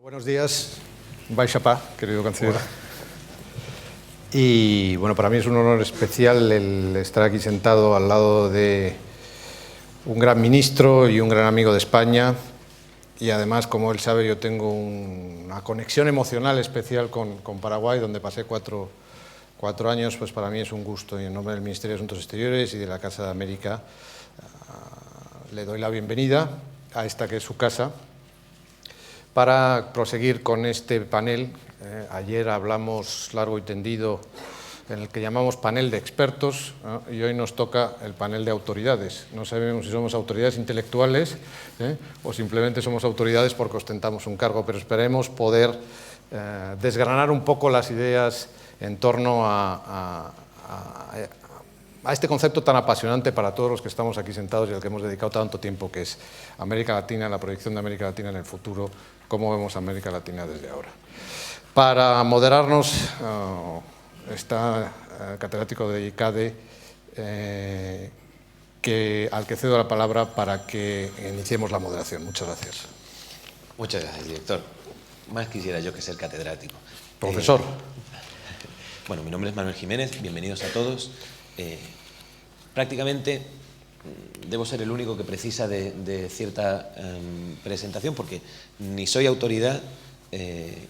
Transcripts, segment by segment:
Buenos días, Baixapa, querido canciller. Y bueno, para mí es un honor especial el estar aquí sentado al lado de un gran ministro y un gran amigo de España. Y además, como él sabe, yo tengo una conexión emocional especial con Paraguay, donde pasé cuatro años. Pues para mí es un gusto, y en nombre del Ministerio de Asuntos Exteriores y de la Casa de América le doy la bienvenida a esta que es su casa, para proseguir con este panel. Ayer hablamos largo y tendido en el que llamamos panel de expertos, y hoy nos toca el panel de autoridades. No sabemos si somos autoridades intelectuales o simplemente somos autoridades porque ostentamos un cargo, pero esperemos poder desgranar un poco las ideas en torno a este concepto tan apasionante para todos los que estamos aquí sentados y al que hemos dedicado tanto tiempo, que es América Latina, la proyección de América Latina en el futuro, cómo vemos a América Latina desde ahora. Para moderarnos está el catedrático de ICADE, al que cedo la palabra para que iniciemos la moderación. Muchas gracias. Muchas gracias, director. Más quisiera yo que ser catedrático. Profesor. Bueno, mi nombre es Manuel Jiménez, bienvenidos a todos. Prácticamente debo ser el único que precisa de cierta presentación, porque ni soy autoridad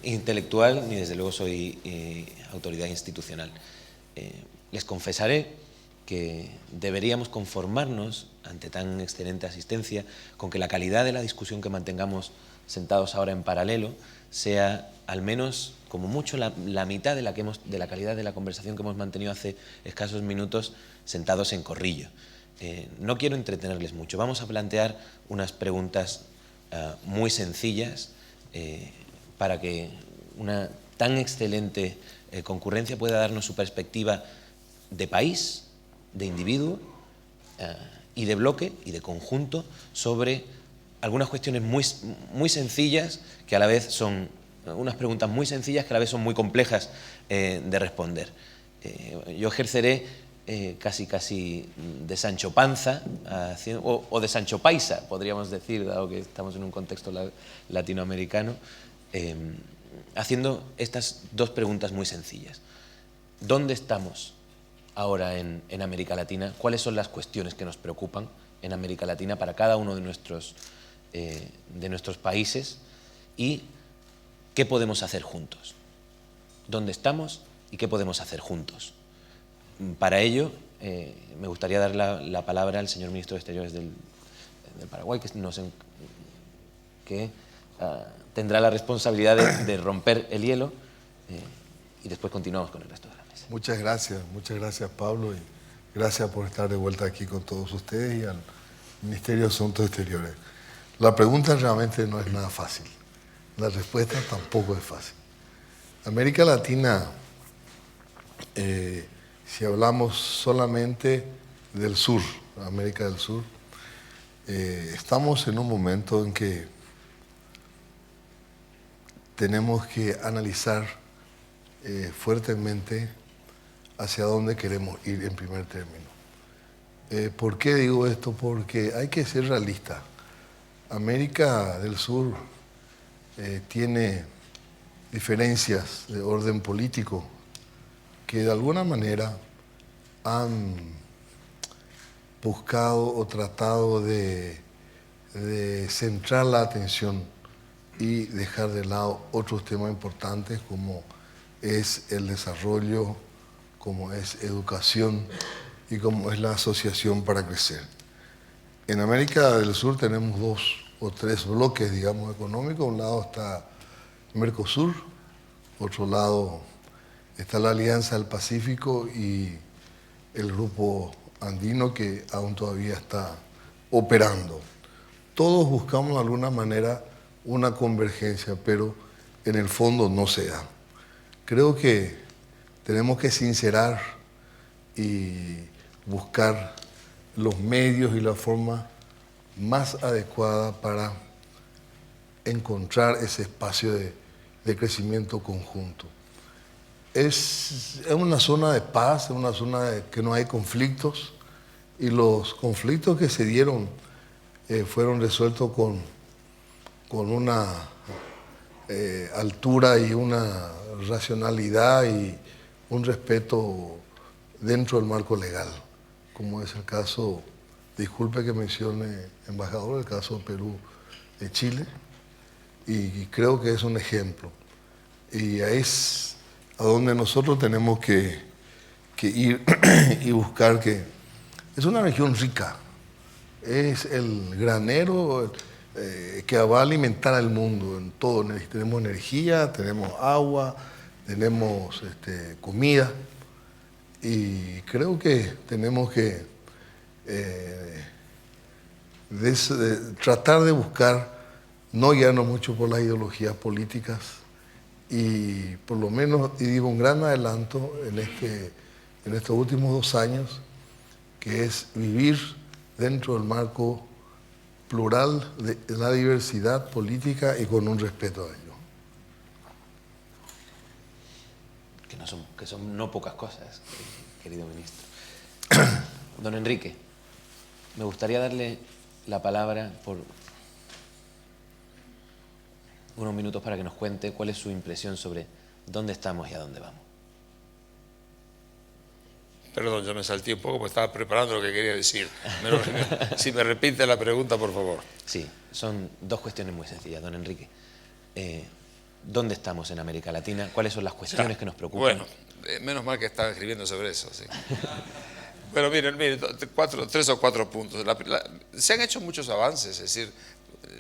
intelectual, ni desde luego soy autoridad institucional. Les confesaré que deberíamos conformarnos, ante tan excelente asistencia, con que la calidad de la discusión que mantengamos sentados ahora en paralelo sea al menos, como mucho, la mitad de la calidad de la conversación que hemos mantenido hace escasos minutos sentados en corrillo. No quiero entretenerles mucho. Vamos a plantear unas preguntas muy sencillas para que una tan excelente concurrencia pueda darnos su perspectiva de país, de individuo y de bloque y de conjunto sobre algunas cuestiones muy sencillas, que a la vez son unas preguntas muy sencillas que a la vez son muy complejas de responder. Yo ejerceré casi de Sancho Panza o de Sancho Paisa, podríamos decir, dado que estamos en un contexto latinoamericano, haciendo estas dos preguntas muy sencillas. ¿Dónde estamos ahora en América Latina? ¿Cuáles son las cuestiones que nos preocupan en América Latina para cada uno de nuestros países? ¿Y qué podemos hacer juntos? ¿Dónde estamos y qué podemos hacer juntos? Para ello, me gustaría dar la palabra al señor ministro de Exteriores del Paraguay, que tendrá la responsabilidad de romper el hielo, y después continuamos con el resto de la mesa. Muchas gracias Pablo, y gracias por estar de vuelta aquí con todos ustedes y al Ministerio de Asuntos Exteriores. La pregunta realmente no es nada fácil, la respuesta tampoco es fácil. América Latina, si hablamos solamente del sur, América del Sur, estamos en un momento en que tenemos que analizar fuertemente hacia dónde queremos ir en primer término. ¿Por qué digo esto? Porque hay que ser realista. América del Sur tiene diferencias de orden político que de alguna manera han buscado o tratado de centrar la atención y dejar de lado otros temas importantes como es el desarrollo, como es educación y como es la asociación para crecer. En América del Sur tenemos dos o tres bloques, digamos, económicos. Un lado está Mercosur, otro lado está la Alianza del Pacífico y el Grupo Andino, que aún todavía está operando. Todos buscamos de alguna manera una convergencia, pero en el fondo no se da. Creo que tenemos que sincerar y buscar los medios y la forma más adecuada para encontrar ese espacio de crecimiento conjunto. Es una zona de paz, es una zona que no hay conflictos, y los conflictos que se dieron fueron resueltos con una altura y una racionalidad y un respeto dentro del marco legal, como es el caso, disculpe que mencione, embajador, el caso de Perú, de Chile, y creo que es un ejemplo. Y es a donde nosotros tenemos que ir y buscar que es una región rica, es el granero que va a alimentar al mundo en todo. Tenemos energía, tenemos agua, tenemos comida, y creo que tenemos que tratar de buscar, no guiarnos mucho por las ideologías políticas, y por lo menos, y digo, un gran adelanto en estos últimos 2 años, que es vivir dentro del marco plural de la diversidad política y con un respeto a ello. Que son no pocas cosas, querido ministro. Don Enrique, me gustaría darle la palabra por unos minutos para que nos cuente cuál es su impresión sobre dónde estamos y a dónde vamos. Perdón, yo me salté un poco porque estaba preparando lo que quería decir. Si me repite la pregunta, por favor. Sí, son 2 cuestiones muy sencillas, don Enrique. ¿Dónde estamos en América Latina? ¿Cuáles son las cuestiones que nos preocupan? Bueno, menos mal que estaba escribiendo sobre eso. Sí. Bueno, miren, 3 o 4 puntos. Se han hecho muchos avances, es decir,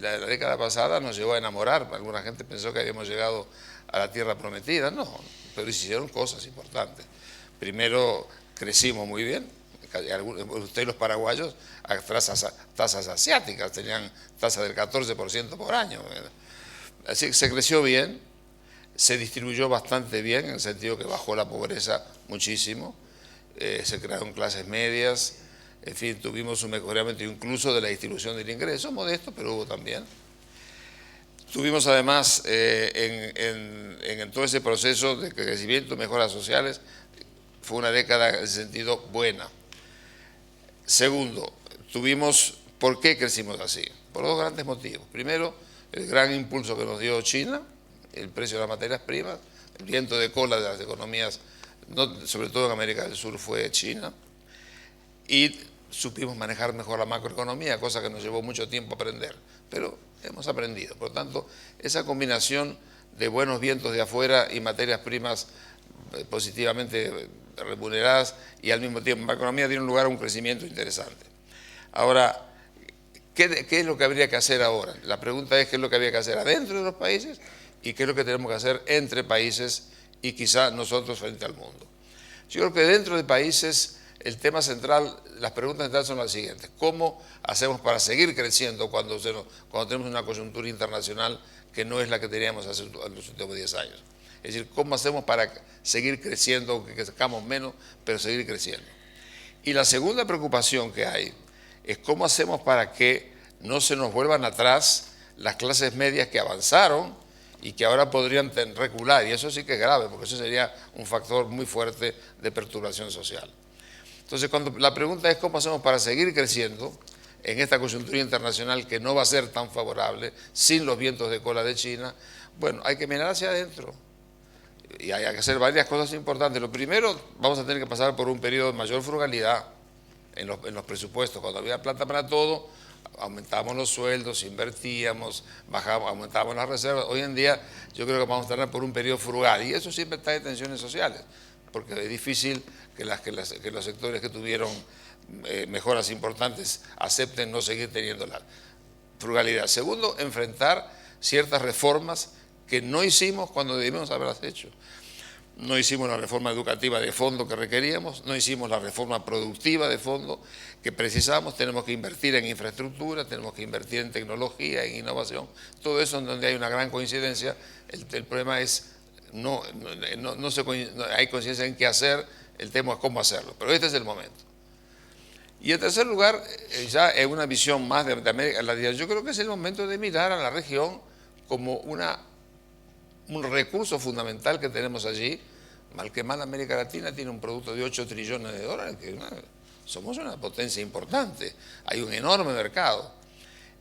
la década pasada nos llevó a enamorar. Alguna gente pensó que habíamos llegado a la tierra prometida. No, pero se hicieron cosas importantes. Primero, crecimos muy bien. Ustedes, los paraguayos, a tasas asiáticas, tenían tasas del 14% por año. Así que se creció bien, se distribuyó bastante bien, en el sentido que bajó la pobreza muchísimo, se crearon clases medias, en fin, tuvimos un mejoramiento incluso de la distribución del ingreso, modesto, pero hubo también. Tuvimos además, en todo ese proceso de crecimiento, mejoras sociales, fue una década en ese sentido buena. Segundo, ¿por qué crecimos así? Por 2 grandes motivos. Primero, el gran impulso que nos dio China, el precio de las materias primas, el viento de cola de las economías, sobre todo en América del Sur, fue China, y supimos manejar mejor la macroeconomía, cosa que nos llevó mucho tiempo aprender, pero hemos aprendido. Por lo tanto, esa combinación de buenos vientos de afuera y materias primas positivamente remuneradas y al mismo tiempo macroeconomía dieron lugar a un crecimiento interesante. Ahora, ¿qué es lo que habría que hacer ahora? La pregunta es qué es lo que habría que hacer adentro de los países y qué es lo que tenemos que hacer entre países y quizá nosotros frente al mundo. Yo creo que dentro de países el tema central, las preguntas centrales son las siguientes. ¿Cómo hacemos para seguir creciendo cuando tenemos una coyuntura internacional que no es la que teníamos en los últimos 10 años? Es decir, ¿cómo hacemos para seguir creciendo, que crezcamos menos, pero seguir creciendo? Y la segunda preocupación que hay es cómo hacemos para que no se nos vuelvan atrás las clases medias que avanzaron y que ahora podrían recular, y eso sí que es grave, porque eso sería un factor muy fuerte de perturbación social. Entonces, la pregunta es cómo hacemos para seguir creciendo en esta coyuntura internacional que no va a ser tan favorable, sin los vientos de cola de China. Bueno, hay que mirar hacia adentro y hay que hacer varias cosas importantes. Lo primero, vamos a tener que pasar por un periodo de mayor frugalidad en los presupuestos. Cuando había plata para todo, aumentábamos los sueldos, invertíamos, aumentábamos las reservas. Hoy en día yo creo que vamos a tener por un periodo frugal, y eso siempre está de tensiones sociales, porque es difícil que los sectores que tuvieron mejoras importantes acepten no seguir teniendo la frugalidad. Segundo, enfrentar ciertas reformas que no hicimos cuando debimos haberlas hecho. No hicimos la reforma educativa de fondo que requeríamos, no hicimos la reforma productiva de fondo que precisábamos. Tenemos que invertir en infraestructura, tenemos que invertir en tecnología, en innovación, todo eso en donde hay una gran coincidencia. El problema es, hay coincidencia en qué hacer, el tema es cómo hacerlo, pero este es el momento. Y en tercer lugar, ya en una visión más de América Latina, yo creo que es el momento de mirar a la región como un recurso fundamental que tenemos allí. Mal que mal, América Latina tiene un producto de 8 trillones de dólares, que somos una potencia importante, hay un enorme mercado.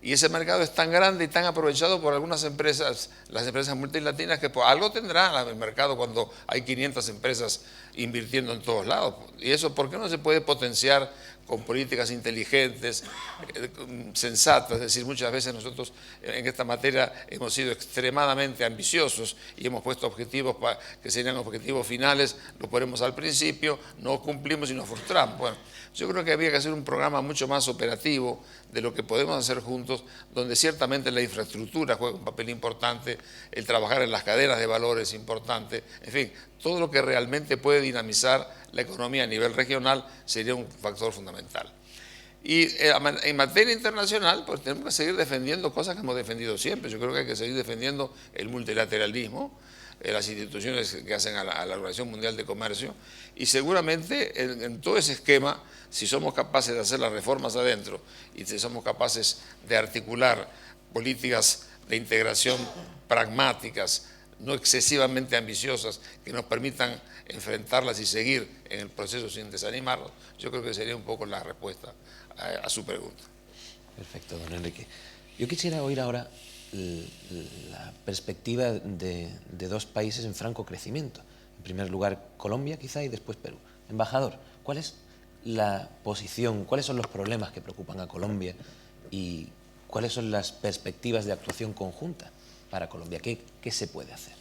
Y ese mercado es tan grande y tan aprovechado por algunas empresas, las empresas multilatinas, que por algo tendrá el mercado cuando hay 500 empresas invirtiendo en todos lados. Y eso, ¿por qué no se puede potenciar con políticas inteligentes, sensatas? Es decir, muchas veces nosotros en esta materia hemos sido extremadamente ambiciosos y hemos puesto objetivos que serían objetivos finales, lo ponemos al principio, no cumplimos y nos frustramos. Bueno, yo creo que había que hacer un programa mucho más operativo de lo que podemos hacer juntos, donde ciertamente la infraestructura juega un papel importante, el trabajar en las cadenas de valor es importante, en fin, todo lo que realmente puede dinamizar la economía a nivel regional sería un factor fundamental. Y en materia internacional, pues tenemos que seguir defendiendo cosas que hemos defendido siempre. Yo creo que hay que seguir defendiendo el multilateralismo, las instituciones que hacen a la Organización Mundial de Comercio, y seguramente en todo ese esquema, si somos capaces de hacer las reformas adentro y si somos capaces de articular políticas de integración pragmáticas, no excesivamente ambiciosas, que nos permitan enfrentarlas y seguir en el proceso sin desanimarnos, yo creo que sería un poco la respuesta a su pregunta. Perfecto, don Enrique. Yo quisiera oír ahora la perspectiva de dos países en franco crecimiento. En primer lugar, Colombia, quizá, y después Perú. Embajador, ¿cuál es la posición, cuáles son los problemas que preocupan a Colombia y cuáles son las perspectivas de actuación conjunta para Colombia? ¿Qué se puede hacer?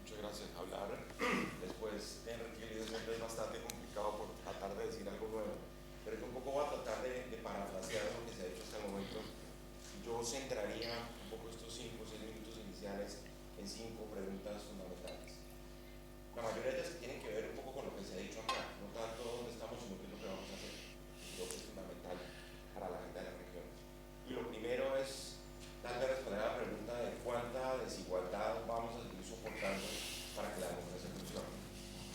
Muchas gracias. Hablar después de Enrique Lido siempre es bastante complicado por tratar de decir algo nuevo, pero yo un poco voy a tratar de parafrasear lo que se ha hecho hasta el momento. Yo centraría un poco estos 5 o 6 minutos iniciales en 5 preguntas fundamentales. La mayoría de ellas tienen que ver un poco con lo que se ha dicho acá, no tanto dónde estamos, sino qué es lo que vamos a hacer. Creo que es fundamental para la agenda de la región. Y lo primero es tal vez responder a la pregunta de cuánta desigualdad vamos a seguir soportando para que la democracia funcione.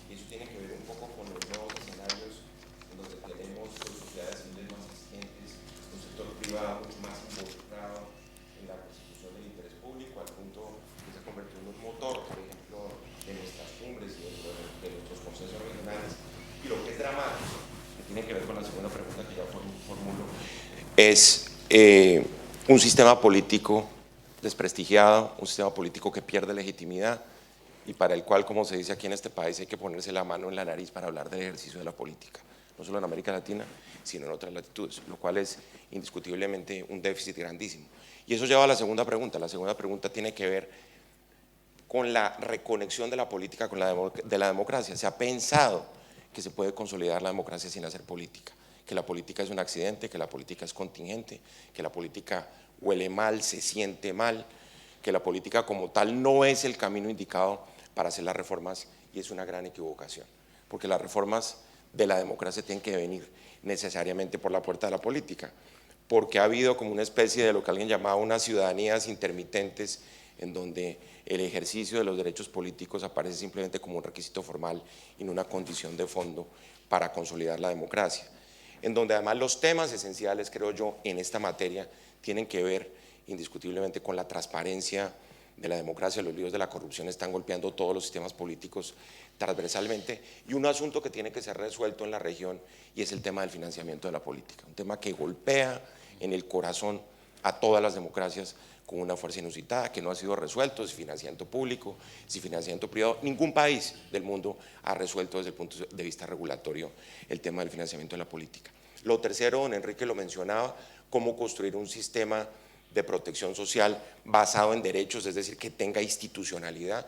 Y eso tiene que ver un poco con los nuevos escenarios en donde tenemos sociedades civiles más exigentes, un sector privado mucho más involucrado en la constitución del interés público, al punto que se ha convertido en un motor, por ejemplo, de nuestras cumbres y de nuestros consensos regionales. Y lo que es dramático, que tiene que ver con la segunda pregunta que ya formulo, es un sistema político desprestigiado, un sistema político que pierde legitimidad y para el cual, como se dice aquí en este país, hay que ponerse la mano en la nariz para hablar del ejercicio de la política, no solo en América Latina, sino en otras latitudes, lo cual es indiscutiblemente un déficit grandísimo. Y eso lleva a la segunda pregunta. La segunda pregunta tiene que ver con la reconexión de la política con de la democracia. Se ha pensado que se puede consolidar la democracia sin hacer política, que la política es un accidente, que la política es contingente, que la política huele mal, se siente mal, que la política como tal no es el camino indicado para hacer las reformas, y es una gran equivocación, porque las reformas de la democracia tienen que venir necesariamente por la puerta de la política, porque ha habido como una especie de lo que alguien llamaba unas ciudadanías intermitentes, en donde el ejercicio de los derechos políticos aparece simplemente como un requisito formal y no una condición de fondo para consolidar la democracia, en donde además los temas esenciales, creo yo, en esta materia tienen que ver indiscutiblemente con la transparencia de la democracia. Los líos de la corrupción están golpeando todos los sistemas políticos transversalmente, y un asunto que tiene que ser resuelto en la región, y es el tema del financiamiento de la política, un tema que golpea en el corazón a todas las democracias con una fuerza inusitada, que no ha sido resuelto, si financiamiento público, si financiamiento privado. Ningún país del mundo ha resuelto desde el punto de vista regulatorio el tema del financiamiento de la política. Lo tercero, don Enrique lo mencionaba, cómo construir un sistema de protección social basado en derechos, es decir, que tenga institucionalidad.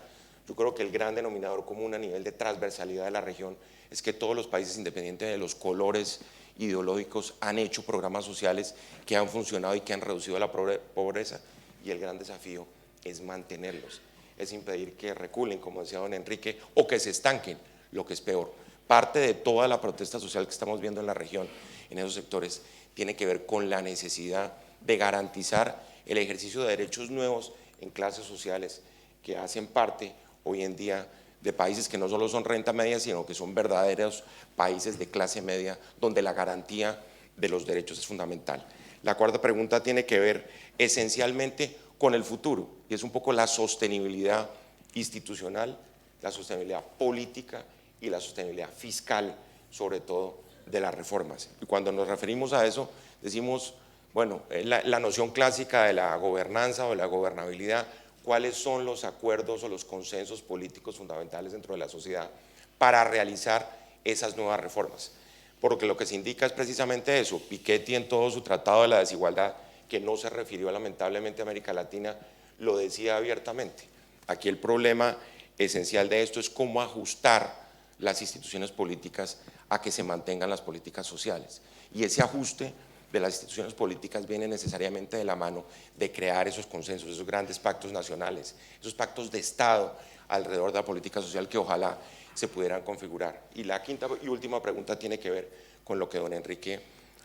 Yo creo que el gran denominador común a nivel de transversalidad de la región es que todos los países, independientes de los colores ideológicos, han hecho programas sociales que han funcionado y que han reducido la pobreza, y el gran desafío es mantenerlos, es impedir que reculen, como decía don Enrique, o que se estanquen, lo que es peor. Parte de toda la protesta social que estamos viendo en la región, en esos sectores, tiene que ver con la necesidad de garantizar el ejercicio de derechos nuevos en clases sociales que hacen parte hoy en día de países que no solo son renta media, sino que son verdaderos países de clase media, donde la garantía de los derechos es fundamental. La cuarta pregunta tiene que ver esencialmente con el futuro, y es un poco la sostenibilidad institucional, la sostenibilidad política y la sostenibilidad fiscal, sobre todo de las reformas. Y cuando nos referimos a eso, decimos Bueno, la noción clásica de la gobernanza o de la gobernabilidad, cuáles son los acuerdos o los consensos políticos fundamentales dentro de la sociedad para realizar esas nuevas reformas. Porque lo que se indica es precisamente eso. Piketty, en todo su tratado de la desigualdad, que no se refirió lamentablemente a América Latina, lo decía abiertamente. Aquí el problema esencial de esto es cómo ajustar las instituciones políticas a que se mantengan las políticas sociales. Y ese ajuste de las instituciones políticas viene necesariamente de la mano de crear esos consensos, esos grandes pactos nacionales, esos pactos de Estado alrededor de la política social que ojalá se pudieran configurar. Y la quinta y última pregunta tiene que ver con lo que don Enrique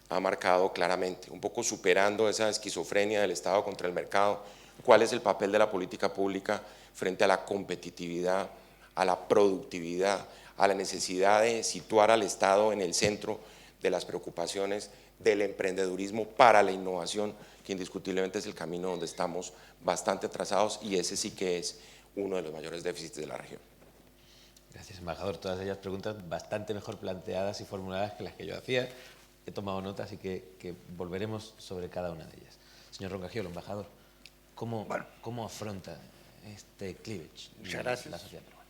ha marcado claramente, un poco superando esa esquizofrenia del Estado contra el mercado. ¿Cuál es el papel de la política pública frente a la competitividad, a la productividad, a la necesidad de situar al Estado en el centro de las preocupaciones del emprendedurismo para la innovación, que indiscutiblemente es el camino donde estamos bastante atrasados, y ese sí que es uno de los mayores déficits de la región? Gracias, embajador. Todas ellas preguntas bastante mejor planteadas y formuladas que las que yo hacía. He tomado nota, así que volveremos sobre cada una de ellas. Señor Roncagliolo, embajador, ¿cómo afronta este cleavage Muchas gracias. la sociedad peruana?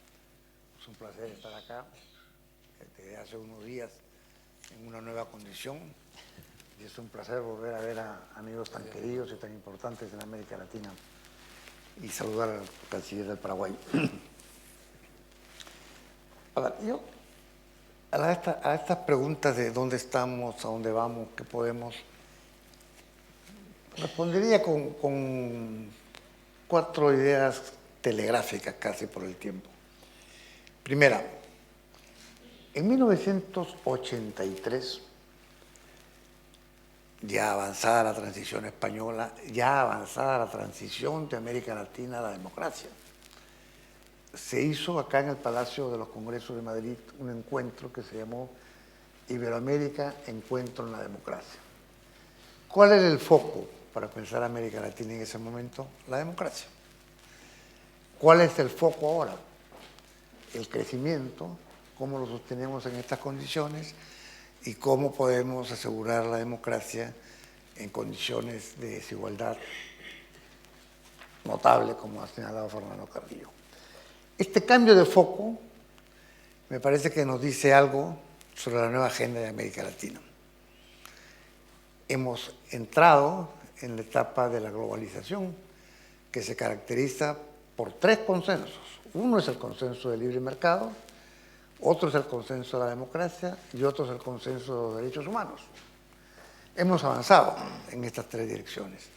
Es un placer estar acá desde hace unos días en una nueva condición, y es un placer volver a ver a amigos tan queridos y tan importantes en América Latina y saludar al canciller del Paraguay. Ahora, yo a estas preguntas de dónde estamos, a dónde vamos, qué podemos, respondería con 4 ideas telegráficas casi por el tiempo. Primera, en 1983, ya avanzada la transición española, ya avanzada la transición de América Latina a la democracia, se hizo acá en el Palacio de los Congresos de Madrid un encuentro que se llamó Iberoamérica Encuentro en la Democracia. ¿Cuál era el foco para pensar América Latina en ese momento? La democracia. ¿Cuál es el foco ahora? El crecimiento, cómo lo sostenemos en estas condiciones y cómo podemos asegurar la democracia en condiciones de desigualdad notable, como ha señalado Fernando Carrillo. Este cambio de foco me parece que nos dice algo sobre la nueva agenda de América Latina. Hemos entrado en la etapa de la globalización, que se caracteriza por 3 consensos. Uno es el consenso del libre mercado, otro es el consenso de la democracia y otro es el consenso de los derechos humanos. Hemos avanzado en estas 3 direcciones.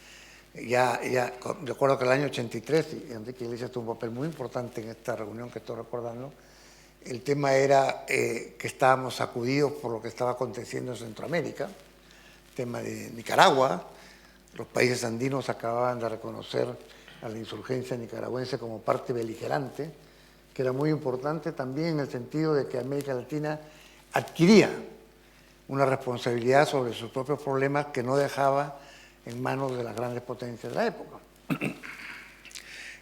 Recuerdo que el año 83, y Enrique Iglesias tuvo un papel muy importante en esta reunión que estoy recordando, el tema era que estábamos sacudidos por lo que estaba aconteciendo en Centroamérica, el tema de Nicaragua. Los países andinos acababan de reconocer a la insurgencia nicaragüense como parte beligerante, que era muy importante también en el sentido de que América Latina adquiría una responsabilidad sobre sus propios problemas que no dejaba en manos de las grandes potencias de la época.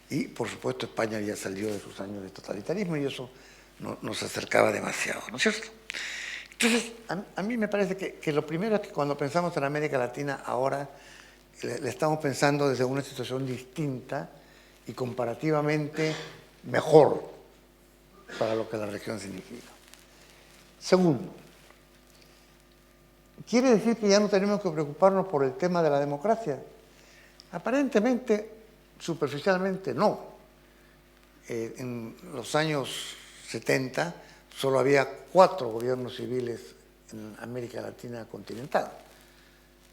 Y, por supuesto, España ya salió de sus años de totalitarismo y eso no se acercaba demasiado, ¿no es cierto? Entonces, a mí me parece que lo primero es que cuando pensamos en América Latina ahora, le estamos pensando desde una situación distinta y comparativamente mejor para lo que la región significa. Segundo, ¿quiere decir que ya no tenemos que preocuparnos por el tema de la democracia? Aparentemente, superficialmente, no. En los años 70 solo había 4 gobiernos civiles en América Latina continental,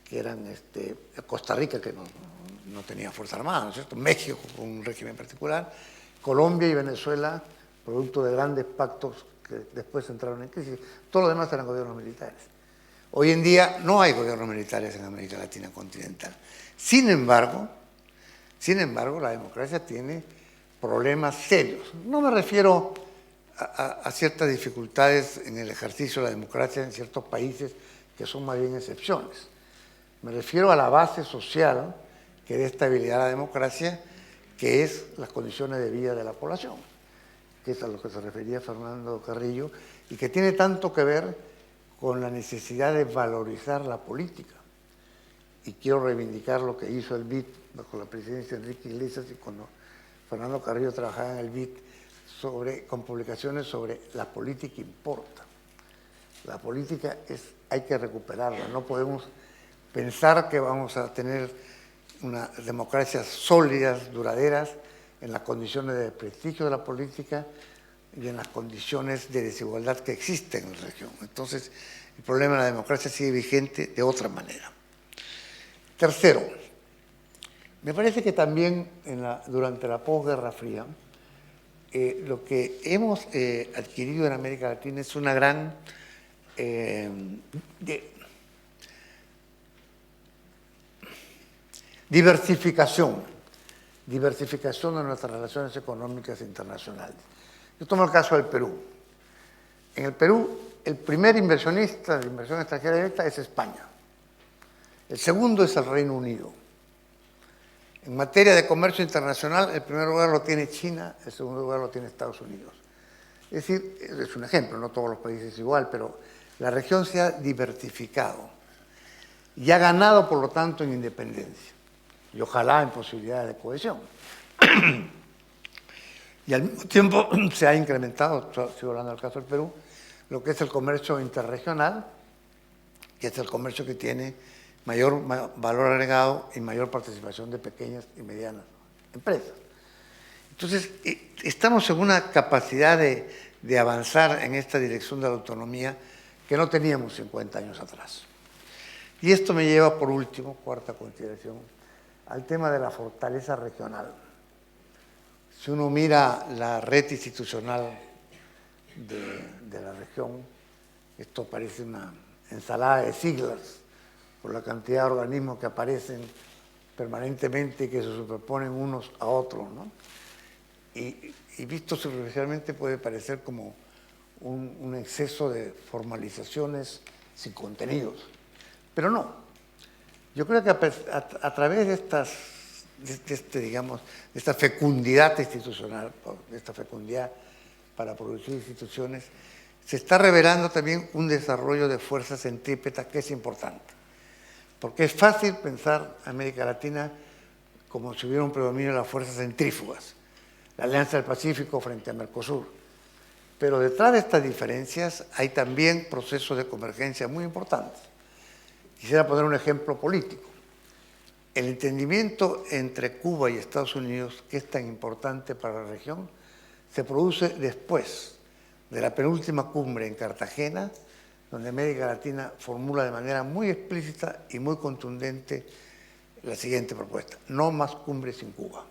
que eran Costa Rica, que no tenía fuerza armada, ¿no es cierto? México, con un régimen particular, Colombia y Venezuela, producto de grandes pactos que después entraron en crisis. Todo lo demás eran gobiernos militares. Hoy en día no hay gobiernos militares en América Latina continental. Sin embargo, la democracia tiene problemas serios. No me refiero a ciertas dificultades en el ejercicio de la democracia en ciertos países que son más bien excepciones. Me refiero a la base social que da estabilidad a la democracia, que es las condiciones de vida de la población, que es a lo que se refería Fernando Carrillo, y que tiene tanto que ver con la necesidad de valorizar la política. y quiero reivindicar lo que hizo el BID bajo la presidencia de Enrique Iglesias y cuando Fernando Carrillo trabajaba en el BID, con publicaciones sobre la política importa. La política hay que recuperarla, no podemos pensar que vamos a tener una democracias sólidas, duraderas, en las condiciones de prestigio de la política y en las condiciones de desigualdad que existen en la región. Entonces, el problema de la democracia sigue vigente de otra manera. Tercero, me parece que también durante la posguerra fría, lo que hemos adquirido en América Latina es una gran diversificación de nuestras relaciones económicas internacionales. Yo tomo el caso del Perú. En el Perú, el primer inversionista de inversión extranjera directa es España. El segundo es el Reino Unido. En materia de comercio internacional, el primer lugar lo tiene China, el segundo lugar lo tiene Estados Unidos. Es decir, es un ejemplo, no todos los países igual, pero la región se ha diversificado y ha ganado, por lo tanto, en independencia y ojalá en posibilidades de cohesión. Y al mismo tiempo se ha incrementado, estoy hablando del caso del Perú, lo que es el comercio interregional, que es el comercio que tiene mayor valor agregado y mayor participación de pequeñas y medianas empresas. Entonces, estamos en una capacidad de avanzar en esta dirección de la autonomía que no teníamos 50 años atrás. Y esto me lleva, por último, cuarta consideración, al tema de la fortaleza regional. Si uno mira la red institucional de la región, esto parece una ensalada de siglas por la cantidad de organismos que aparecen permanentemente y que se superponen unos a otros, ¿no? Y visto superficialmente puede parecer como un exceso de formalizaciones sin contenidos, pero no. Yo creo que a través de esta fecundidad institucional, de esta fecundidad para producir instituciones, se está revelando también un desarrollo de fuerzas centrípetas que es importante. Porque es fácil pensar América Latina como si hubiera un predominio de las fuerzas centrífugas, la Alianza del Pacífico frente a Mercosur. Pero detrás de estas diferencias hay también procesos de convergencia muy importantes. Quisiera poner un ejemplo político. El entendimiento entre Cuba y Estados Unidos, que es tan importante para la región, se produce después de la penúltima cumbre en Cartagena, donde América Latina formula de manera muy explícita y muy contundente la siguiente propuesta: no más cumbres sin Cuba.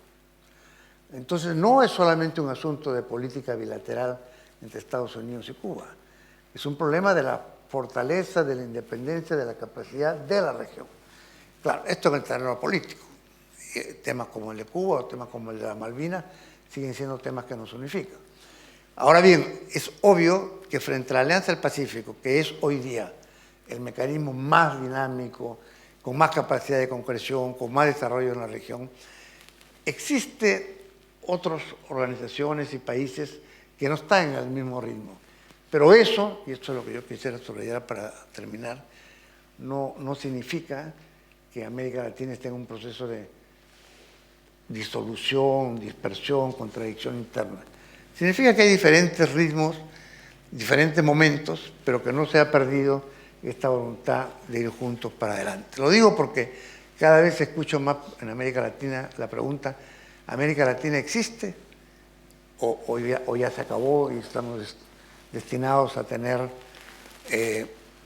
Entonces, no es solamente un asunto de política bilateral entre Estados Unidos y Cuba, es un problema de la fortaleza, de la independencia, de la capacidad de la región. Claro, esto en el terreno político. Temas como el de Cuba o temas como el de la Malvinas siguen siendo temas que nos unifican. Ahora bien, es obvio que frente a la Alianza del Pacífico, que es hoy día el mecanismo más dinámico, con más capacidad de concreción, con más desarrollo en la región, existen otras organizaciones y países que no están en el mismo ritmo. Pero eso, y esto es lo que yo quisiera subrayar para terminar, no significa que América Latina esté en un proceso de disolución, dispersión, contradicción interna. Significa que hay diferentes ritmos, diferentes momentos, pero que no se ha perdido esta voluntad de ir juntos para adelante. Lo digo porque cada vez escucho más en América Latina la pregunta: ¿América Latina existe o ya se acabó y estamos destinados a tener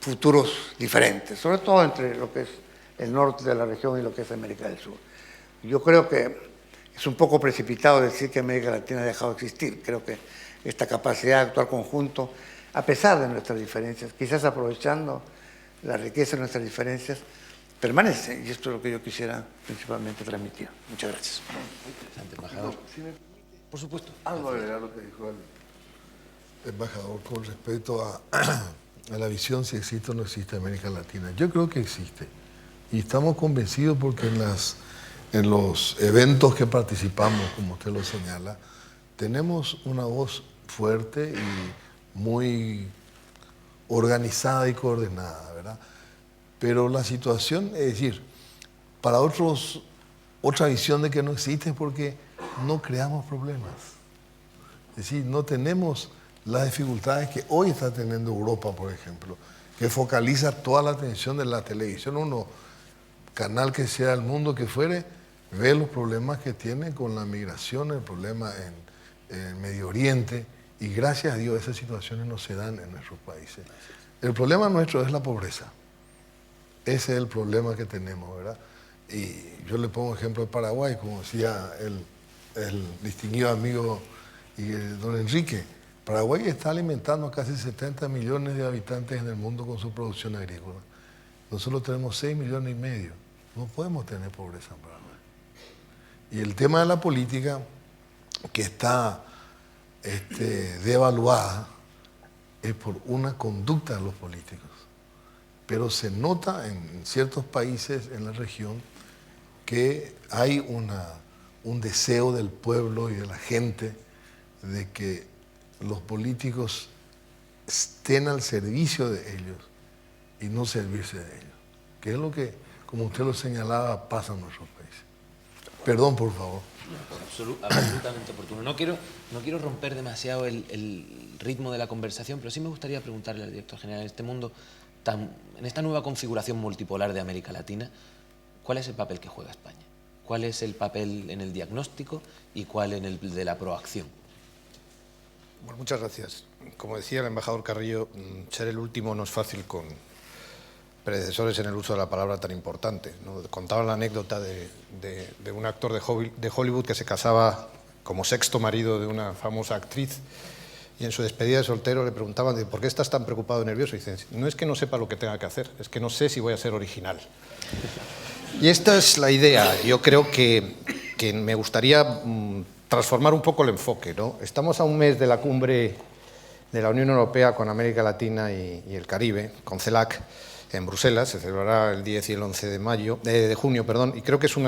futuros diferentes, sobre todo entre lo que es el norte de la región y lo que es América del Sur? Yo creo que es un poco precipitado decir que América Latina ha dejado de existir. Creo que esta capacidad de actuar conjunto, a pesar de nuestras diferencias, quizás aprovechando la riqueza de nuestras diferencias, permanece. Y esto es lo que yo quisiera principalmente transmitir. Muchas gracias. Interesante, embajador. Por supuesto. Algo agregar lo que dijo el embajador con respecto a la visión si existe o no existe América Latina. Yo creo que existe. Y estamos convencidos porque en los eventos que participamos, como usted lo señala, tenemos una voz fuerte y muy organizada y coordinada, ¿verdad? Pero la situación, es decir, Para otros, otra visión de que no existe es porque no creamos problemas. Es decir, no tenemos las dificultades que hoy está teniendo Europa, por ejemplo, que focaliza toda la atención de la televisión. Uno, canal que sea el mundo que fuere, ve los problemas que tiene con la migración, el problema en Medio Oriente, y gracias a Dios esas situaciones no se dan en nuestros países. El problema nuestro es la pobreza. Ese es el problema que tenemos, ¿verdad? Y yo le pongo ejemplo de Paraguay, como decía el distinguido amigo don Enrique. Paraguay está alimentando a casi 70 millones de habitantes en el mundo con su producción agrícola. Nosotros tenemos 6,5 millones. No podemos tener pobreza en Paraguay. Y el tema de la política, que está devaluada, es por una conducta de los políticos. Pero se nota en ciertos países en la región que hay un deseo del pueblo y de la gente de que los políticos estén al servicio de ellos y no servirse de ellos. Que es lo que, como usted lo señalaba, pasa en nuestros países. Perdón, por favor. Absolutamente oportuno. No quiero romper demasiado el ritmo de la conversación, pero sí me gustaría preguntarle al director general, en este mundo, en esta nueva configuración multipolar de América Latina, ¿cuál es el papel que juega España? ¿Cuál es el papel en el diagnóstico y cuál en el de la proacción? Bueno, muchas gracias. Como decía el embajador Carrillo, ser el último no es fácil con predecesores en el uso de la palabra tan importante, ¿no? Contaban la anécdota de un actor de Hollywood que se casaba como sexto marido de una famosa actriz, y en su despedida de soltero le preguntaban ¿por qué estás tan preocupado y nervioso? Y dice, no es que no sepa lo que tenga que hacer, es que no sé si voy a ser original. Y esta es la idea. Yo creo que me gustaría transformar un poco el enfoque, ¿no? Estamos a un mes de la cumbre de la Unión Europea con América Latina y el Caribe, con CELAC, en Bruselas. Se celebrará el 10 y el 11 de junio, y creo que es un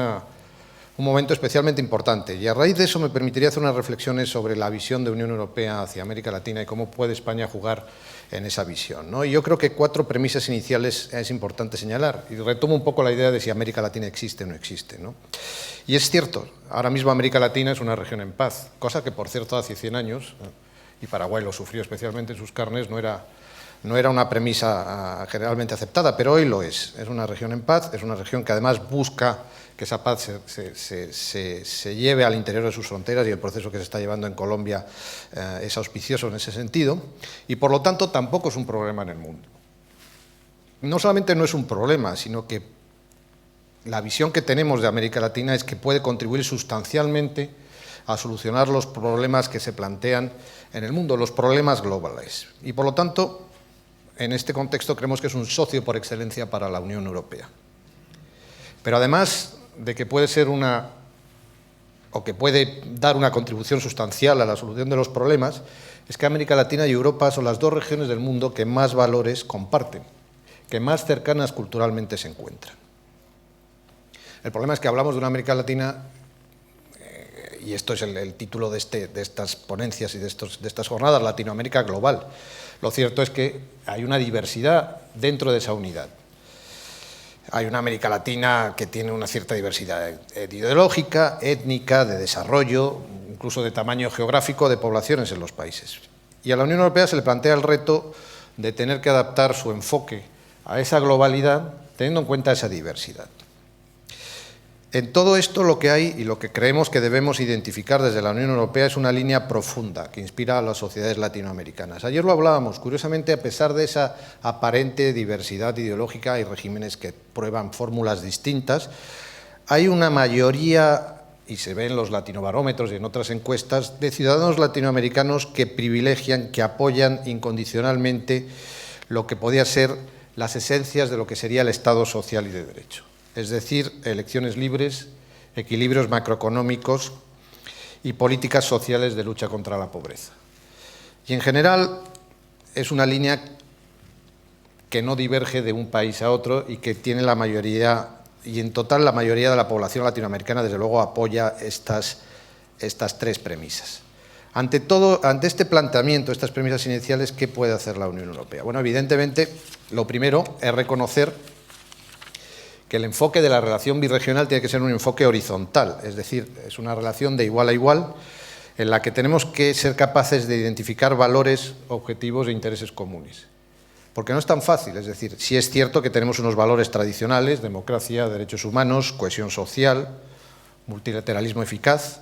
momento especialmente importante. Y a raíz de eso me permitiría hacer unas reflexiones sobre la visión de Unión Europea hacia América Latina y cómo puede España jugar en esa visión, ¿no? Y yo creo que 4 premisas iniciales es importante señalar, y retomo un poco la idea de si América Latina existe o no existe, ¿no? Y es cierto, ahora mismo América Latina es una región en paz, cosa que, por cierto, hace 100 años, y Paraguay lo sufrió especialmente en sus carnes, no era una premisa generalmente aceptada, pero hoy lo es. Es una región en paz, es una región que además busca que esa paz se lleve al interior de sus fronteras, y el proceso que se está llevando en Colombia es auspicioso en ese sentido, y por lo tanto tampoco es un problema en el mundo. No solamente no es un problema, sino que la visión que tenemos de América Latina es que puede contribuir sustancialmente a solucionar los problemas que se plantean en el mundo, los problemas globales. Y por lo tanto, en este contexto creemos que es un socio por excelencia para la Unión Europea. Pero además de que puede ser que puede dar una contribución sustancial a la solución de los problemas, es que América Latina y Europa son las 2 regiones del mundo que más valores comparten, que más cercanas culturalmente se encuentran. El problema es que hablamos de una América Latina, y esto es el título de estas ponencias y de estas jornadas, Latinoamérica global. Lo cierto es que hay una diversidad dentro de esa unidad. Hay una América Latina que tiene una cierta diversidad ideológica, étnica, de desarrollo, incluso de tamaño geográfico de poblaciones en los países. Y a la Unión Europea se le plantea el reto de tener que adaptar su enfoque a esa globalidad teniendo en cuenta esa diversidad. En todo esto lo que hay y lo que creemos que debemos identificar desde la Unión Europea es una línea profunda que inspira a las sociedades latinoamericanas. Ayer lo hablábamos, curiosamente, a pesar de esa aparente diversidad ideológica y regímenes que prueban fórmulas distintas, hay una mayoría, y se ve en los latinobarómetros y en otras encuestas, de ciudadanos latinoamericanos que privilegian, que apoyan incondicionalmente lo que podía ser las esencias de lo que sería el Estado social y de derecho. Es decir, elecciones libres, equilibrios macroeconómicos y políticas sociales de lucha contra la pobreza. Y en general es una línea que no diverge de un país a otro y que tiene la mayoría, y en total la mayoría de la población latinoamericana desde luego apoya estas 3 premisas. Ante este planteamiento, estas premisas iniciales, ¿qué puede hacer la Unión Europea? Bueno, evidentemente, lo primero es reconocer que el enfoque de la relación birregional tiene que ser un enfoque horizontal, es decir, es una relación de igual a igual en la que tenemos que ser capaces de identificar valores, objetivos e intereses comunes. Porque no es tan fácil, es decir, sí es cierto que tenemos unos valores tradicionales, democracia, derechos humanos, cohesión social, multilateralismo eficaz,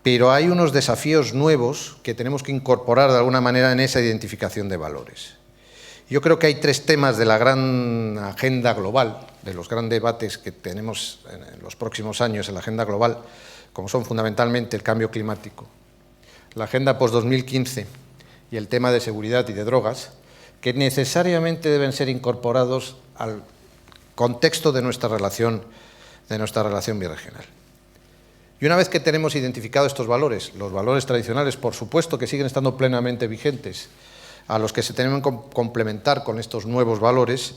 pero hay unos desafíos nuevos que tenemos que incorporar de alguna manera en esa identificación de valores. Yo creo que hay 3 temas de la gran agenda global, de los grandes debates que tenemos en los próximos años en la agenda global, como son fundamentalmente el cambio climático, la agenda post-2015 y el tema de seguridad y de drogas, que necesariamente deben ser incorporados al contexto de nuestra relación birregional. Y una vez que tenemos identificados estos valores, los valores tradicionales, por supuesto, que siguen estando plenamente vigentes, a los que se tienen que complementar con estos nuevos valores,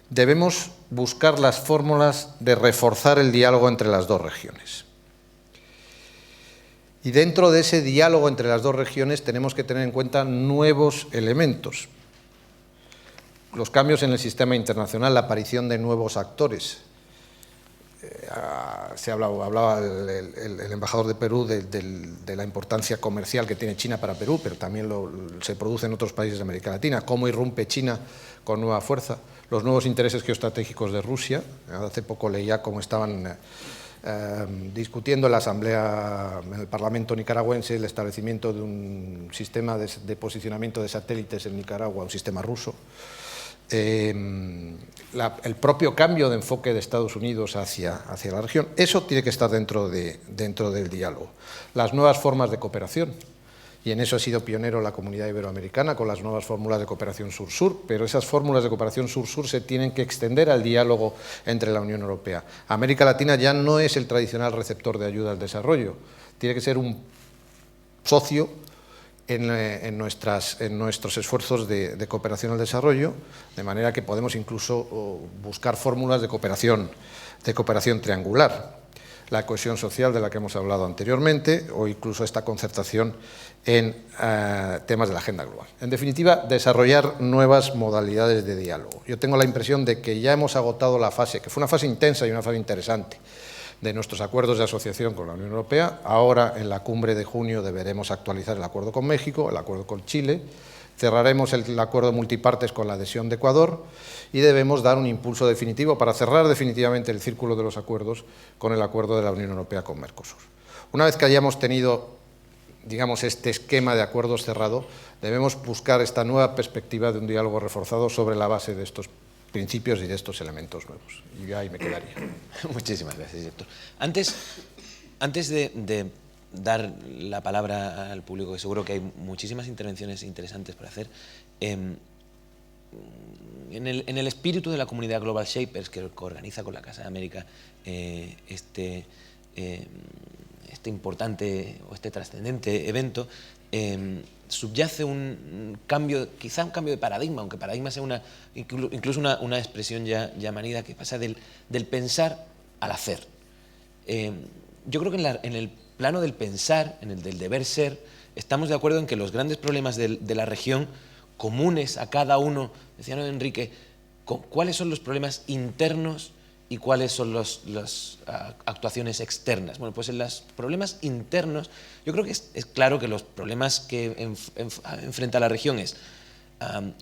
debemos buscar las fórmulas de reforzar el diálogo entre las dos regiones. Y dentro de ese diálogo entre las dos regiones tenemos que tener en cuenta nuevos elementos. Los cambios en el sistema internacional, la aparición de nuevos actores. Hablaba el embajador de Perú de la importancia comercial que tiene China para Perú, pero también se produce en otros países de América Latina. Cómo irrumpe China con nueva fuerza, los nuevos intereses geoestratégicos de Rusia. Hace poco leía cómo estaban discutiendo en la Asamblea, en el Parlamento nicaragüense, el establecimiento de un sistema de posicionamiento de satélites en Nicaragua, un sistema ruso. El propio cambio de enfoque de Estados Unidos hacia la región, eso tiene que estar dentro del diálogo. Las nuevas formas de cooperación, y en eso ha sido pionero la comunidad iberoamericana con las nuevas fórmulas de cooperación sur-sur, pero esas fórmulas de cooperación sur-sur se tienen que extender al diálogo entre la Unión Europea. América Latina ya no es el tradicional receptor de ayuda al desarrollo, tiene que ser un socio en nuestros esfuerzos de cooperación al desarrollo, de manera que podemos incluso buscar fórmulas de cooperación triangular, la cohesión social de la que hemos hablado anteriormente, o incluso esta concertación en temas de la agenda global. En definitiva, desarrollar nuevas modalidades de diálogo. Yo tengo la impresión de que ya hemos agotado la fase, que fue una fase intensa y una fase interesante, de nuestros acuerdos de asociación con la Unión Europea. Ahora, en la cumbre de junio, deberemos actualizar el acuerdo con México, el acuerdo con Chile, cerraremos el acuerdo multipartes con la adhesión de Ecuador y debemos dar un impulso definitivo para cerrar definitivamente el círculo de los acuerdos con el acuerdo de la Unión Europea con Mercosur. Una vez que hayamos tenido, digamos, este esquema de acuerdos cerrado, debemos buscar esta nueva perspectiva de un diálogo reforzado sobre la base de estos principios y de estos elementos nuevos. Y ahí me quedaría. Muchísimas gracias, Héctor. Antes de dar la palabra al público, que seguro que hay muchísimas intervenciones interesantes para hacer, en el espíritu de la comunidad Global Shapers, que organiza con la Casa de América este importante o este trascendente evento, subyace un cambio, quizá un cambio de paradigma, aunque paradigma sea incluso una expresión ya manida, que pasa del pensar al hacer. Yo creo que en el plano del pensar, en el del deber ser, estamos de acuerdo en que los grandes problemas de la región, comunes a cada uno, decía Enrique, cuáles son los problemas internos y cuáles son las actuaciones externas. Bueno, pues en los problemas internos, yo creo que es claro que los problemas que enfrenta la región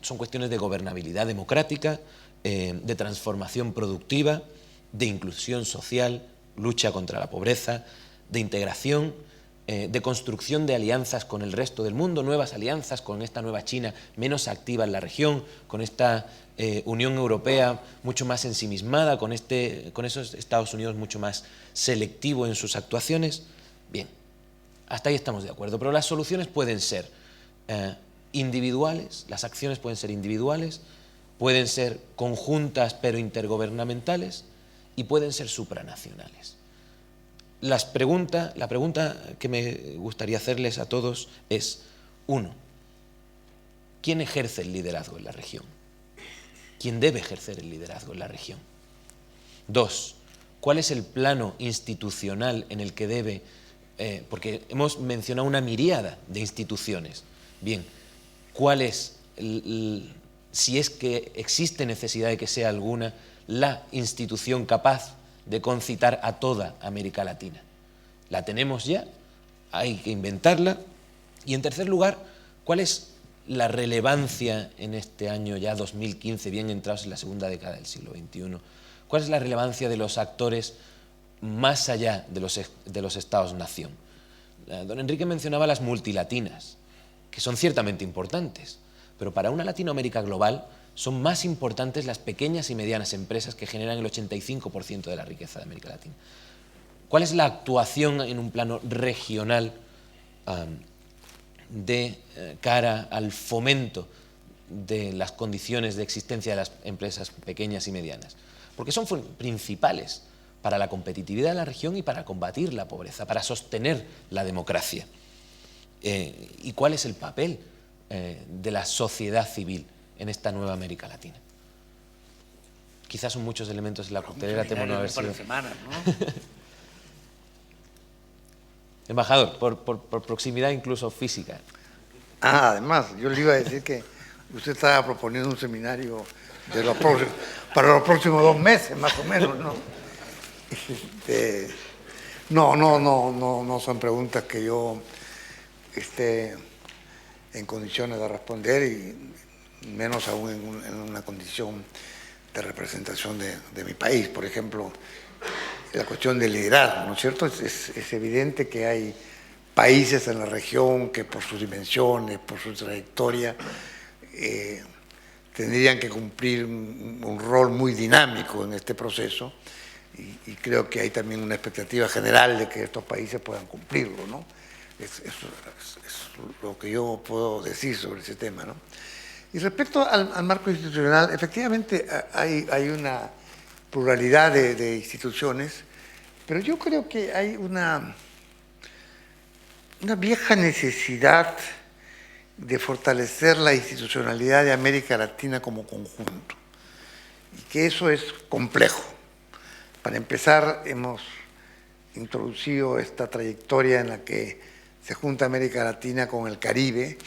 son cuestiones de gobernabilidad democrática, de transformación productiva, de inclusión social, lucha contra la pobreza, de integración, de construcción de alianzas con el resto del mundo, nuevas alianzas con esta nueva China menos activa en la región, con esta Unión Europea mucho más ensimismada, con esos Estados Unidos mucho más selectivo en sus actuaciones. Bien, hasta ahí estamos de acuerdo, pero las soluciones pueden ser individuales, las acciones pueden ser individuales, pueden ser conjuntas pero intergubernamentales y pueden ser supranacionales. La pregunta que me gustaría hacerles a todos es, 1, ¿quién ejerce el liderazgo en la región? ¿Quién debe ejercer el liderazgo en la región? 2, ¿cuál es el plano institucional en el que debe, porque hemos mencionado una miríada de instituciones, bien, ¿cuál es, si es que existe necesidad de que sea alguna, la institución capaz de concitar a toda América Latina? ¿La tenemos ya? Hay que inventarla. Y en tercer lugar, ¿cuál es la relevancia en este año ya 2015, bien entrados en la segunda década del siglo XXI? ¿Cuál es la relevancia de los actores más allá de los Estados-nación? Don Enrique mencionaba las multilatinas, que son ciertamente importantes, pero para una Latinoamérica global son más importantes las pequeñas y medianas empresas que generan el 85% de la riqueza de América Latina. ¿Cuál es la actuación en un plano regional de cara al fomento de las condiciones de existencia de las empresas pequeñas y medianas? Porque son principales para la competitividad de la región y para combatir la pobreza, para sostener la democracia. ¿Y cuál es el papel de la sociedad civil en esta nueva América Latina? Quizás son muchos elementos en la coctelera, temo no haber sido... Semanas, ¿no? Embajador, por proximidad incluso física. Además, yo le iba a decir que usted estaba proponiendo un seminario para los próximos 2 meses, más o menos, ¿no? No son preguntas que yo esté en condiciones de responder, y menos aún en una condición de representación de mi país. Por ejemplo, la cuestión del liderazgo, ¿no es cierto? Es evidente que hay países en la región que por sus dimensiones, por su trayectoria, tendrían que cumplir un rol muy dinámico en este proceso, y creo que hay también una expectativa general de que estos países puedan cumplirlo, ¿no? Es lo que yo puedo decir sobre ese tema, ¿no? Y respecto al marco institucional, efectivamente hay una pluralidad de instituciones, pero yo creo que hay una vieja necesidad de fortalecer la institucionalidad de América Latina como conjunto, y que eso es complejo. Para empezar, hemos introducido esta trayectoria en la que se junta América Latina con el Caribe,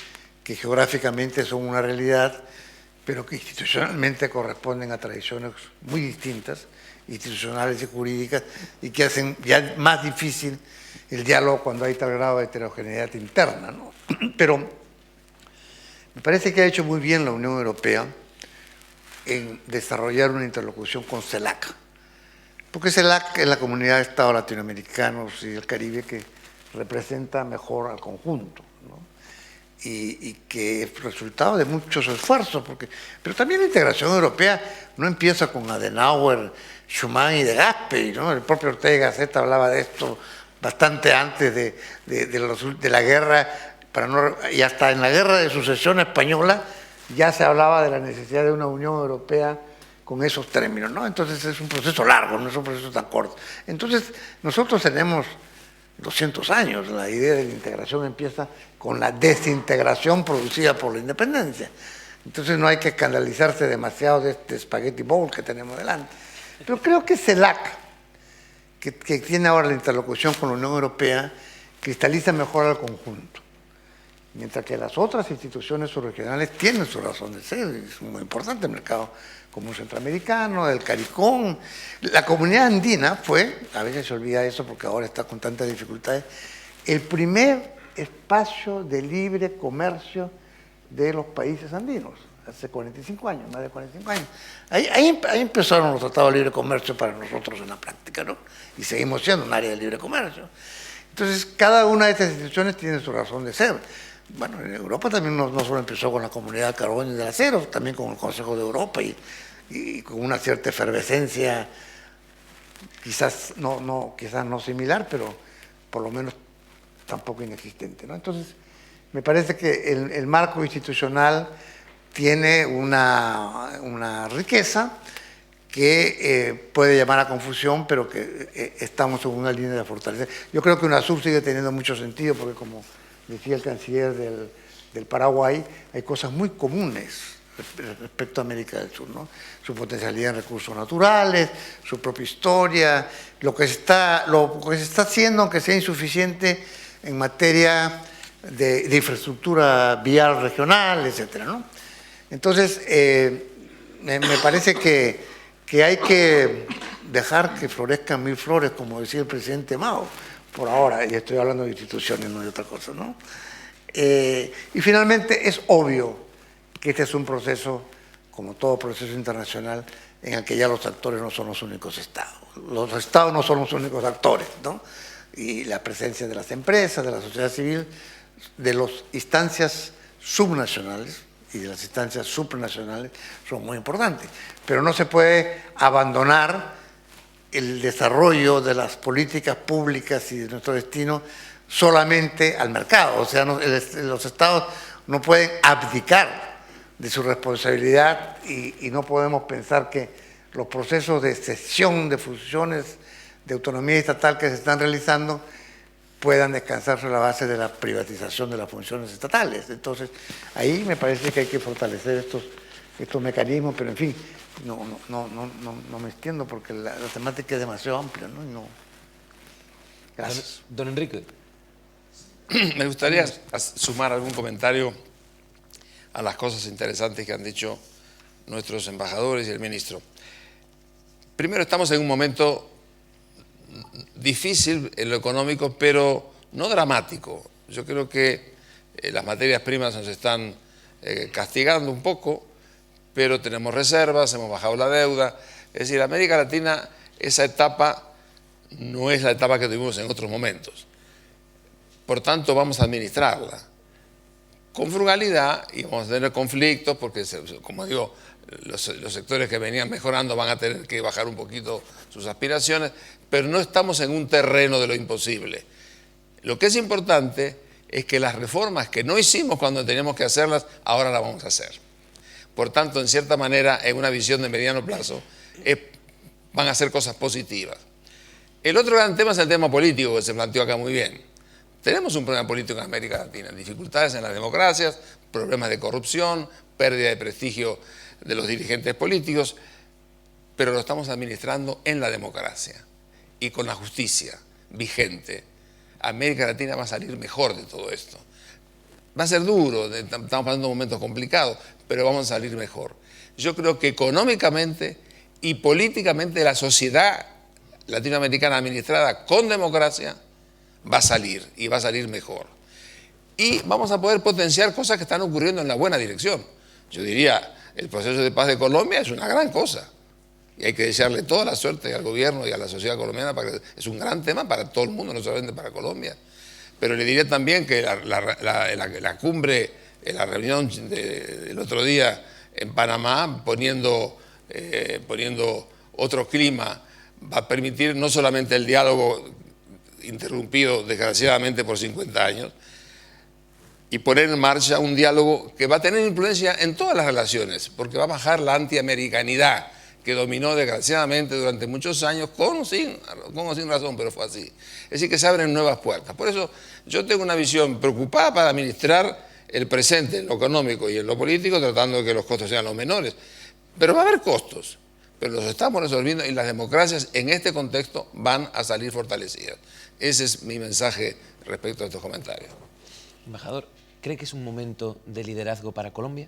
que geográficamente son una realidad, pero que institucionalmente corresponden a tradiciones muy distintas, institucionales y jurídicas, y que hacen ya más difícil el diálogo cuando hay tal grado de heterogeneidad interna, ¿no? Pero me parece que ha hecho muy bien la Unión Europea en desarrollar una interlocución con CELAC, porque CELAC es la comunidad de Estados latinoamericanos y del Caribe que representa mejor al conjunto, ¿no? Y que es resultado de muchos esfuerzos, pero también la integración europea no empieza con Adenauer, Schuman y De Gasperi, ¿no? El propio Ortega y Gasset hablaba de esto bastante antes de la guerra, y hasta en la guerra de sucesión española ya se hablaba de la necesidad de una Unión Europea con esos términos, ¿no? Entonces es un proceso largo, no es un proceso tan corto. Entonces nosotros tenemos 200 años, la idea de la integración empieza con la desintegración producida por la independencia. Entonces no hay que escandalizarse demasiado de este spaghetti bowl que tenemos delante. Pero creo que CELAC, que tiene ahora la interlocución con la Unión Europea, cristaliza mejor al conjunto, mientras que las otras instituciones subregionales tienen su razón de ser. Es muy importante el mercado común centroamericano, el CARICOM. La comunidad andina fue, a veces se olvida eso porque ahora está con tantas dificultades, el primer espacio de libre comercio de los países andinos, hace 45 años, más de 45 años. Ahí empezaron los tratados de libre comercio para nosotros en la práctica, ¿no? Y seguimos siendo un área de libre comercio. Entonces, cada una de estas instituciones tiene su razón de ser. Bueno, en Europa también no solo empezó con la Comunidad del Carbón y del Acero, también con el Consejo de Europa y con una cierta efervescencia, quizás no similar, pero por lo menos tampoco inexistente, ¿no? Entonces, me parece que el marco institucional tiene una riqueza que puede llamar a confusión, pero que estamos en una línea de fortaleza. Yo creo que UNASUR sigue teniendo mucho sentido, porque como decía el canciller del Paraguay, hay cosas muy comunes respecto a América del Sur, ¿no? Su potencialidad en recursos naturales, su propia historia, lo que se está haciendo, aunque sea insuficiente, en materia de infraestructura vial regional, etcétera, ¿no? Entonces, me parece que que hay que dejar que florezcan 1000 flores, como decía el presidente Mao, por ahora, y estoy hablando de instituciones, no de otra cosa, ¿no? Y finalmente es obvio que este es un proceso, como todo proceso internacional, en el que ya los actores no son los únicos estados. Los estados no son los únicos actores, ¿no? Y la presencia de las empresas, de la sociedad civil, de las instancias subnacionales y de las instancias supranacionales son muy importantes. Pero no se puede abandonar el desarrollo de las políticas públicas y de nuestro destino solamente al mercado. O sea, los estados no pueden abdicar de su responsabilidad y no podemos pensar que los procesos de cesión, de fusiones, de autonomía estatal que se están realizando puedan descansar sobre la base de la privatización de las funciones estatales. Entonces, ahí me parece que hay que fortalecer estos mecanismos, pero en fin, no me extiendo porque la temática es demasiado amplia, ¿no? Gracias. Don Enrique. Me gustaría sumar algún comentario a las cosas interesantes que han dicho nuestros embajadores y el ministro. Primero, estamos en un momento difícil en lo económico, pero no dramático. Yo creo que las materias primas nos están castigando un poco, pero tenemos reservas, hemos bajado la deuda. Es decir, América Latina, esa etapa no es la etapa que tuvimos en otros momentos. Por tanto, vamos a administrarla con frugalidad y vamos a tener conflictos porque, como digo, los sectores que venían mejorando van a tener que bajar un poquito sus aspiraciones, pero no estamos en un terreno de lo imposible. Lo que es importante es que las reformas que no hicimos cuando teníamos que hacerlas, ahora las vamos a hacer. Por tanto, en cierta manera, en una visión de mediano plazo, van a ser cosas positivas. El otro gran tema es el tema político, que se planteó acá muy bien. Tenemos un problema político en América Latina, dificultades en las democracias, problemas de corrupción, pérdida de prestigio de los dirigentes políticos, pero lo estamos administrando en la democracia y con la justicia vigente. América Latina va a salir mejor de todo esto. Va a ser duro, estamos pasando momentos complicados, pero vamos a salir mejor. Yo creo que económicamente y políticamente la sociedad latinoamericana administrada con democracia va a salir y va a salir mejor. Y vamos a poder potenciar cosas que están ocurriendo en la buena dirección. Yo diría, el proceso de paz de Colombia es una gran cosa. Y hay que desearle toda la suerte al gobierno y a la sociedad colombiana, porque es un gran tema para todo el mundo, no solamente para Colombia. Pero le diría también que la cumbre, la reunión del otro día en Panamá, poniendo otro clima, va a permitir no solamente el diálogo interrumpido desgraciadamente por 50 años, y poner en marcha un diálogo que va a tener influencia en todas las relaciones, porque va a bajar la antiamericanidad que dominó desgraciadamente durante muchos años, con o sin razón, pero fue así. Es decir, que se abren nuevas puertas. Por eso yo tengo una visión preocupada para administrar el presente en lo económico y en lo político, tratando de que los costos sean los menores. Pero va a haber costos, pero los estamos resolviendo y las democracias en este contexto van a salir fortalecidas. Ese es mi mensaje respecto a estos comentarios. Embajador, ¿cree que es un momento de liderazgo para Colombia?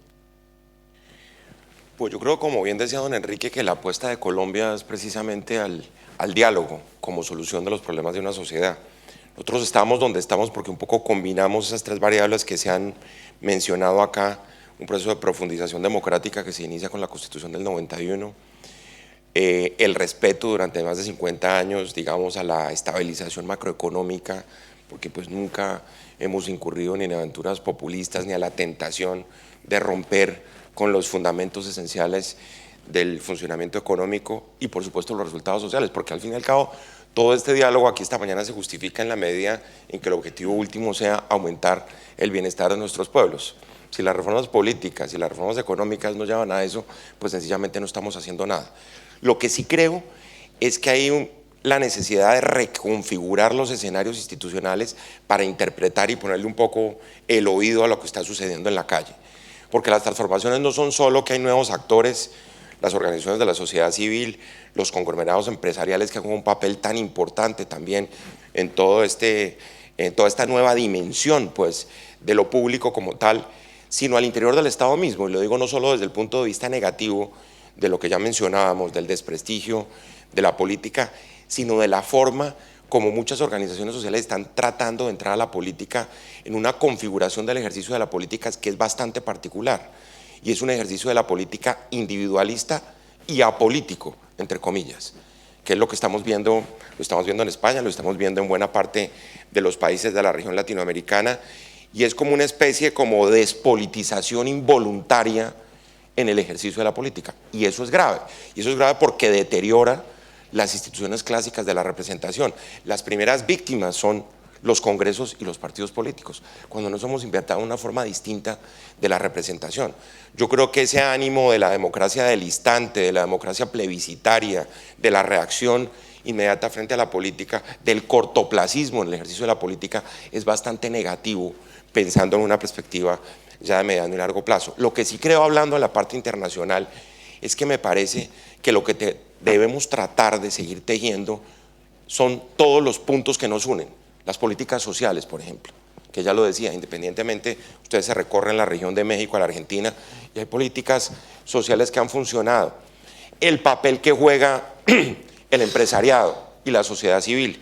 Pues yo creo, como bien decía don Enrique, que la apuesta de Colombia es precisamente al diálogo como solución de los problemas de una sociedad. Nosotros estamos donde estamos porque un poco combinamos esas tres variables que se han mencionado acá, un proceso de profundización democrática que se inicia con la Constitución del 91, el respeto durante más de 50 años, digamos, a la estabilización macroeconómica, porque pues nunca hemos incurrido ni en aventuras populistas ni a la tentación de romper con los fundamentos esenciales del funcionamiento económico y por supuesto los resultados sociales, porque al fin y al cabo todo este diálogo aquí esta mañana se justifica en la medida en que el objetivo último sea aumentar el bienestar de nuestros pueblos. Si las reformas políticas y las reformas económicas no llevan a eso, pues sencillamente no estamos haciendo nada. Lo que sí creo es que hay la necesidad de reconfigurar los escenarios institucionales para interpretar y ponerle un poco el oído a lo que está sucediendo en la calle. Porque las transformaciones no son solo que hay nuevos actores, las organizaciones de la sociedad civil, los conglomerados empresariales que juegan un papel tan importante también en toda esta nueva dimensión pues, de lo público como tal, sino al interior del Estado mismo. Y lo digo no solo desde el punto de vista negativo de lo que ya mencionábamos, del desprestigio de la política, sino de la forma como muchas organizaciones sociales están tratando de entrar a la política en una configuración del ejercicio de la política que es bastante particular, y es un ejercicio de la política individualista y apolítico, entre comillas, que es lo que estamos viendo, lo estamos viendo en España, lo estamos viendo en buena parte de los países de la región latinoamericana, y es como una especie como de despolitización involuntaria en el ejercicio de la política, y eso es grave porque deteriora las instituciones clásicas de la representación. Las primeras víctimas son los congresos y los partidos políticos, cuando nos hemos inventado una forma distinta de la representación. Yo creo que ese ánimo de la democracia del instante, de la democracia plebiscitaria, de la reacción inmediata frente a la política, del cortoplacismo en el ejercicio de la política, es bastante negativo, pensando en una perspectiva ya de mediano y largo plazo. Lo que sí creo, hablando en la parte internacional, es que me parece que lo que debemos tratar de seguir tejiendo son todos los puntos que nos unen. Las políticas sociales, por ejemplo, que ya lo decía, independientemente, ustedes se recorren la región de México a la Argentina y hay políticas sociales que han funcionado. El papel que juega el empresariado y la sociedad civil.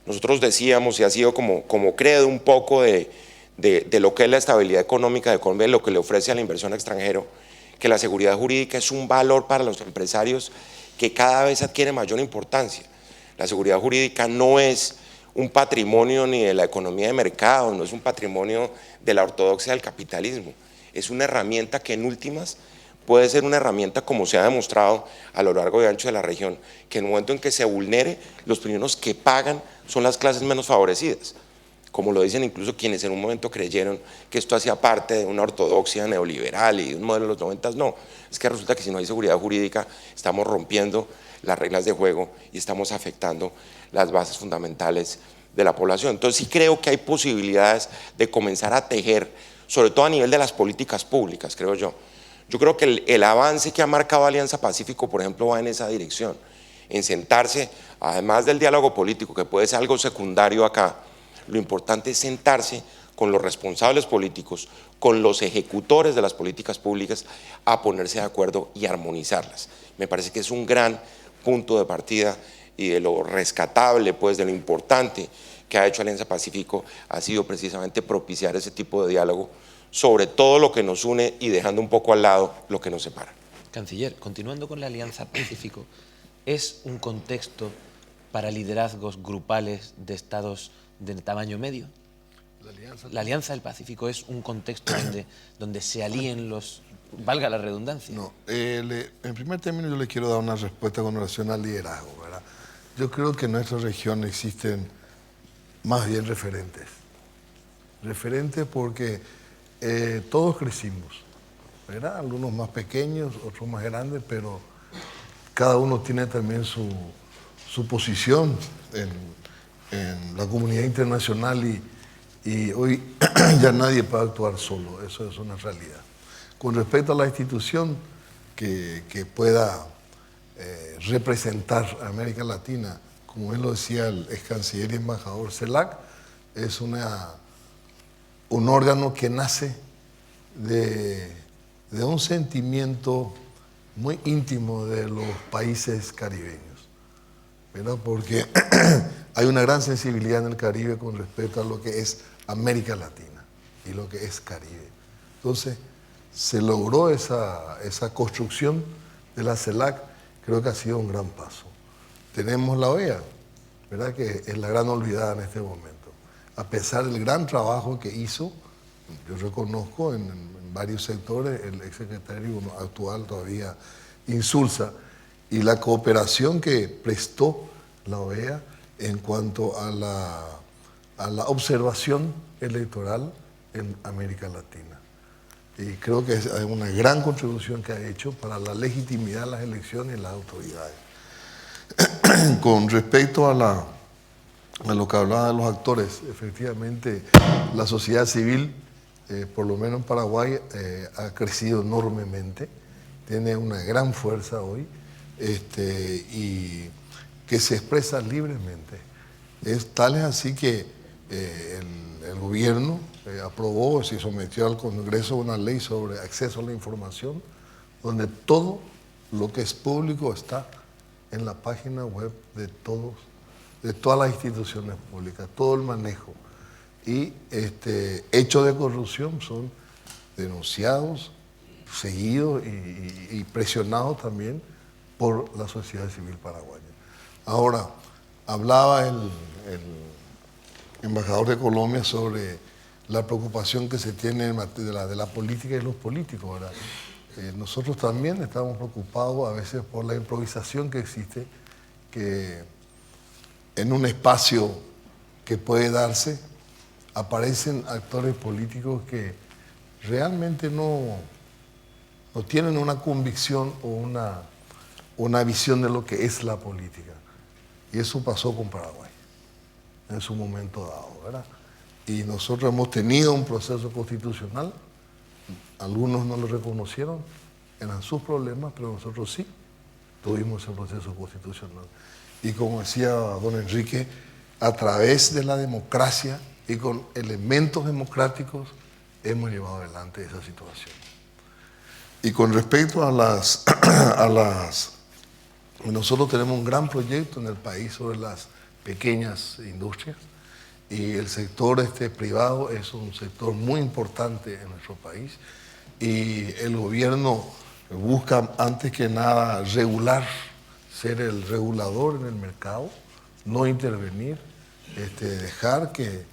Nosotros decíamos, y ha sido como credo un poco de lo que es la estabilidad económica de Colombia, lo que le ofrece a la inversión extranjera, que la seguridad jurídica es un valor para los empresarios que cada vez adquiere mayor importancia. La seguridad jurídica no es un patrimonio ni de la economía de mercado, no es un patrimonio de la ortodoxia del capitalismo, es una herramienta que en últimas puede ser una herramienta, como se ha demostrado a lo largo y ancho de la región, que en el momento en que se vulnere, los primeros que pagan son las clases menos favorecidas, como lo dicen incluso quienes en un momento creyeron que esto hacía parte de una ortodoxia neoliberal y de un modelo de los 90. No, es que resulta que si no hay seguridad jurídica estamos rompiendo las reglas de juego y estamos afectando las bases fundamentales de la población. Entonces sí creo que hay posibilidades de comenzar a tejer, sobre todo a nivel de las políticas públicas, creo yo. Yo creo que el avance que ha marcado Alianza Pacífico, por ejemplo, va en esa dirección, en sentarse, además del diálogo político, que puede ser algo secundario acá, lo importante es sentarse con los responsables políticos, con los ejecutores de las políticas públicas, a ponerse de acuerdo y armonizarlas. Me parece que es un gran punto de partida, y de lo rescatable, pues, de lo importante que ha hecho Alianza Pacífico ha sido precisamente propiciar ese tipo de diálogo sobre todo lo que nos une y dejando un poco al lado lo que nos separa. Canciller, continuando con la Alianza Pacífico, ¿es un contexto para liderazgos grupales de estados de tamaño medio? La Alianza del Pacífico es un contexto donde se alíen los, valga la redundancia. No, en primer término yo le quiero dar una respuesta con relación al liderazgo, ¿verdad? Yo creo que en nuestra región existen más bien referentes. Referentes porque todos crecimos, ¿verdad? Algunos más pequeños, otros más grandes, pero cada uno tiene también su posición en la comunidad internacional y hoy ya nadie puede actuar solo, eso es una realidad. Con respecto a la institución que pueda representar a América Latina, como él lo decía el ex canciller y embajador, CELAC es un órgano que nace de un sentimiento muy íntimo de los países caribeños, ¿verdad? Porque hay una gran sensibilidad en el Caribe con respecto a lo que es América Latina y lo que es Caribe. Entonces, se logró esa construcción de la CELAC, creo que ha sido un gran paso. Tenemos la OEA, ¿verdad? Que es la gran olvidada en este momento. A pesar del gran trabajo que hizo, yo reconozco en varios sectores, el exsecretario actual todavía Insulza, y la cooperación que prestó la OEA en cuanto a la observación electoral en América Latina. Y creo que es una gran contribución que ha hecho para la legitimidad de las elecciones y las autoridades. Con respecto a lo que hablaba de los actores, efectivamente la sociedad civil, por lo menos en Paraguay, ha crecido enormemente, tiene una gran fuerza hoy y que se expresa libremente. Tal es así que el gobierno aprobó, se sometió al Congreso una ley sobre acceso a la información, donde todo Lo que es público está en la página web de todas las instituciones públicas, todo el manejo. Y hechos de corrupción son denunciados, seguidos y presionados también por la sociedad civil paraguaya. Ahora, hablaba el embajador de Colombia sobre la preocupación que se tiene de la política y los políticos, ¿verdad? Nosotros también estamos preocupados a veces por la improvisación que existe, que en un espacio que puede darse aparecen actores políticos que realmente no tienen una convicción o una visión de lo que es la política. Y eso pasó con Paraguay en su momento dado, ¿verdad? Y nosotros hemos tenido un proceso constitucional, algunos no lo reconocieron, eran sus problemas, pero nosotros sí tuvimos ese proceso constitucional. Y como decía don Enrique, a través de la democracia y con elementos democráticos hemos llevado adelante esa situación. Y con respecto a nosotros tenemos un gran proyecto en el país sobre las pequeñas industrias, y el sector privado es un sector muy importante en nuestro país, y el gobierno busca antes que nada regular, ser el regulador en el mercado, no intervenir, dejar que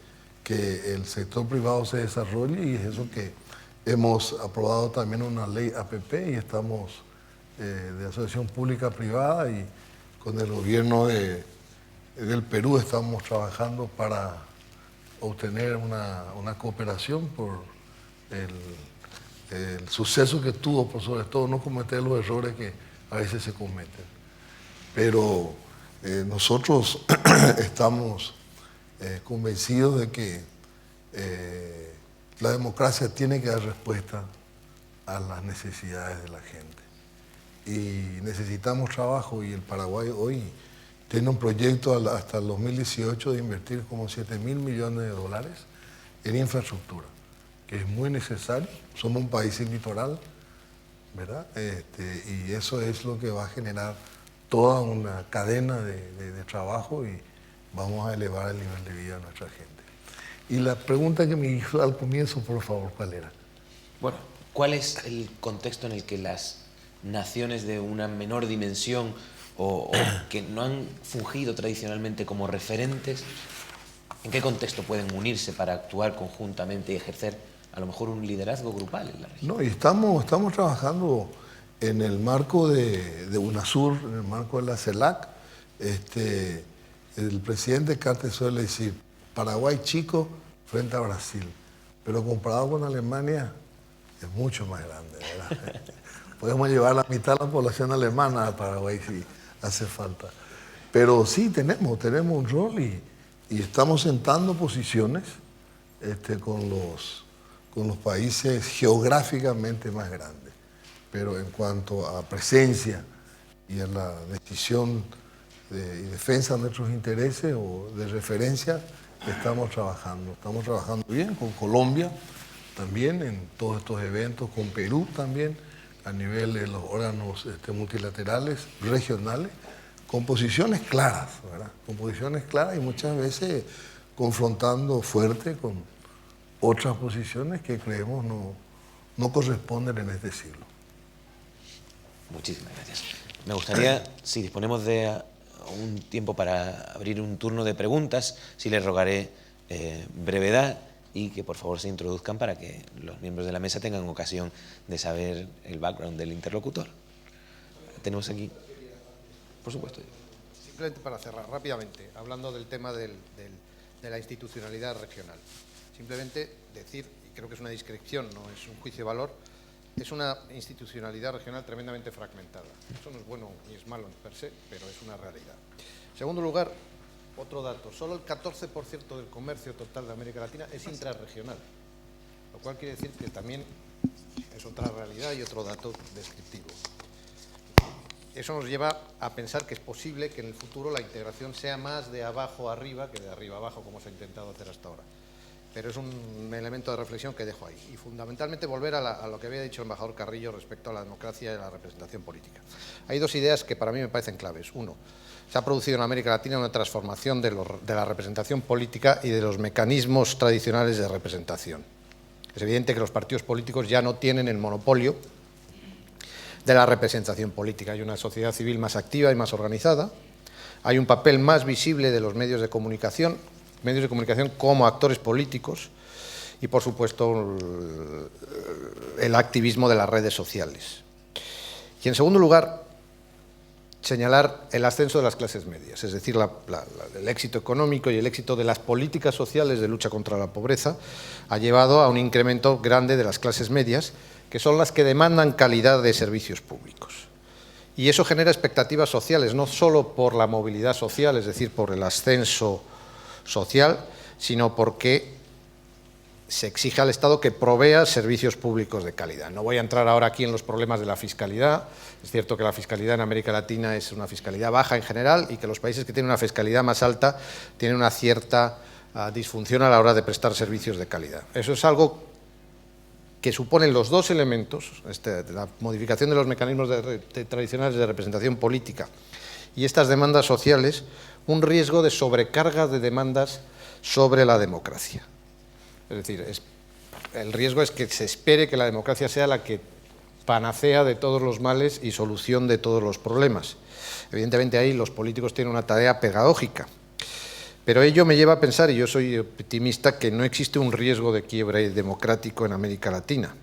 el sector privado se desarrolle, y es eso que hemos aprobado también una ley APP y estamos de asociación pública-privada, y con el gobierno del Perú estamos trabajando para obtener una cooperación por el suceso que tuvo, por sobre todo no cometer los errores que a veces se cometen. Pero nosotros estamos convencidos de que la democracia tiene que dar respuesta a las necesidades de la gente. Y necesitamos trabajo, y el Paraguay hoy tiene un proyecto hasta el 2018 de invertir como 7.000 millones de dólares en infraestructura, que es muy necesario. Somos un país sin litoral, ¿verdad? Y eso es lo que va a generar toda una cadena de trabajo, y vamos a elevar el nivel de vida de nuestra gente. Y la pregunta que me hizo al comienzo, por favor, ¿cuál era? Bueno, ¿cuál es el contexto en el que las naciones de una menor dimensión o que no han fungido tradicionalmente como referentes, en qué contexto pueden unirse para actuar conjuntamente y ejercer a lo mejor un liderazgo grupal en la región? No, y estamos trabajando en el marco de UNASUR, en el marco de la CELAC. El presidente Carter suele decir, Paraguay chico frente a Brasil, pero comparado con Alemania es mucho más grande, ¿verdad? Podemos llevar la mitad de la población alemana a Paraguay si hace falta. Pero sí, tenemos un rol, y estamos sentando posiciones con los países geográficamente más grandes. Pero en cuanto a presencia y a la decisión y defensa de nuestros intereses o de referencia, estamos trabajando bien con Colombia también en todos estos eventos, con Perú también a nivel de los órganos multilaterales, regionales, con posiciones claras, ¿verdad? Con posiciones claras, y muchas veces confrontando fuerte con otras posiciones que creemos no corresponden en este siglo. Muchísimas gracias. Me gustaría, si disponemos de un tiempo para abrir un turno de preguntas, sí les rogaré brevedad y que por favor se introduzcan para que los miembros de la mesa tengan ocasión de saber el background del interlocutor. Tenemos aquí, por supuesto. Simplemente para cerrar rápidamente, hablando del tema de la institucionalidad regional. Simplemente decir, y creo que es una descripción, no es un juicio de valor, es una institucionalidad regional tremendamente fragmentada. Eso no es bueno ni es malo per se, pero es una realidad. En segundo lugar, otro dato, solo el 14% del comercio total de América Latina es intrarregional, lo cual quiere decir que también es otra realidad y otro dato descriptivo. Eso nos lleva a pensar que es posible que en el futuro la integración sea más de abajo a arriba que de arriba a abajo, como se ha intentado hacer hasta ahora. pero es un elemento de reflexión que dejo ahí. Y fundamentalmente volver a lo que había dicho el embajador Carrillo respecto a la democracia y a la representación política. Hay dos ideas que para mí me parecen claves. Uno, se ha producido en América Latina una transformación de la representación política y de los mecanismos tradicionales de representación. Es evidente que los partidos políticos ya no tienen el monopolio de la representación política. Hay una sociedad civil más activa y más organizada. Hay un papel más visible de los medios de comunicación como actores políticos y, por supuesto, el activismo de las redes sociales. Y, en segundo lugar, señalar el ascenso de las clases medias, es decir, el éxito económico y el éxito de las políticas sociales de lucha contra la pobreza ha llevado a un incremento grande de las clases medias, que son las que demandan calidad de servicios públicos. Y eso genera expectativas sociales, no solo por la movilidad social, es decir, por el ascenso social, sino porque se exige al Estado que provea servicios públicos de calidad. No voy a entrar ahora aquí en los problemas de la fiscalidad. Es cierto que la fiscalidad en América Latina es una fiscalidad baja en general y que los países que tienen una fiscalidad más alta tienen una cierta disfunción a la hora de prestar servicios de calidad. Eso es algo que suponen los dos elementos, la modificación de los mecanismos tradicionales de representación política y estas demandas sociales, un riesgo de sobrecarga de demandas sobre la democracia. Es decir, el riesgo es que se espere que la democracia sea la que panacea de todos los males y solución de todos los problemas. Evidentemente ahí los políticos tienen una tarea pedagógica, pero ello me lleva a pensar, y yo soy optimista, que no existe un riesgo de quiebre democrático en América Latina,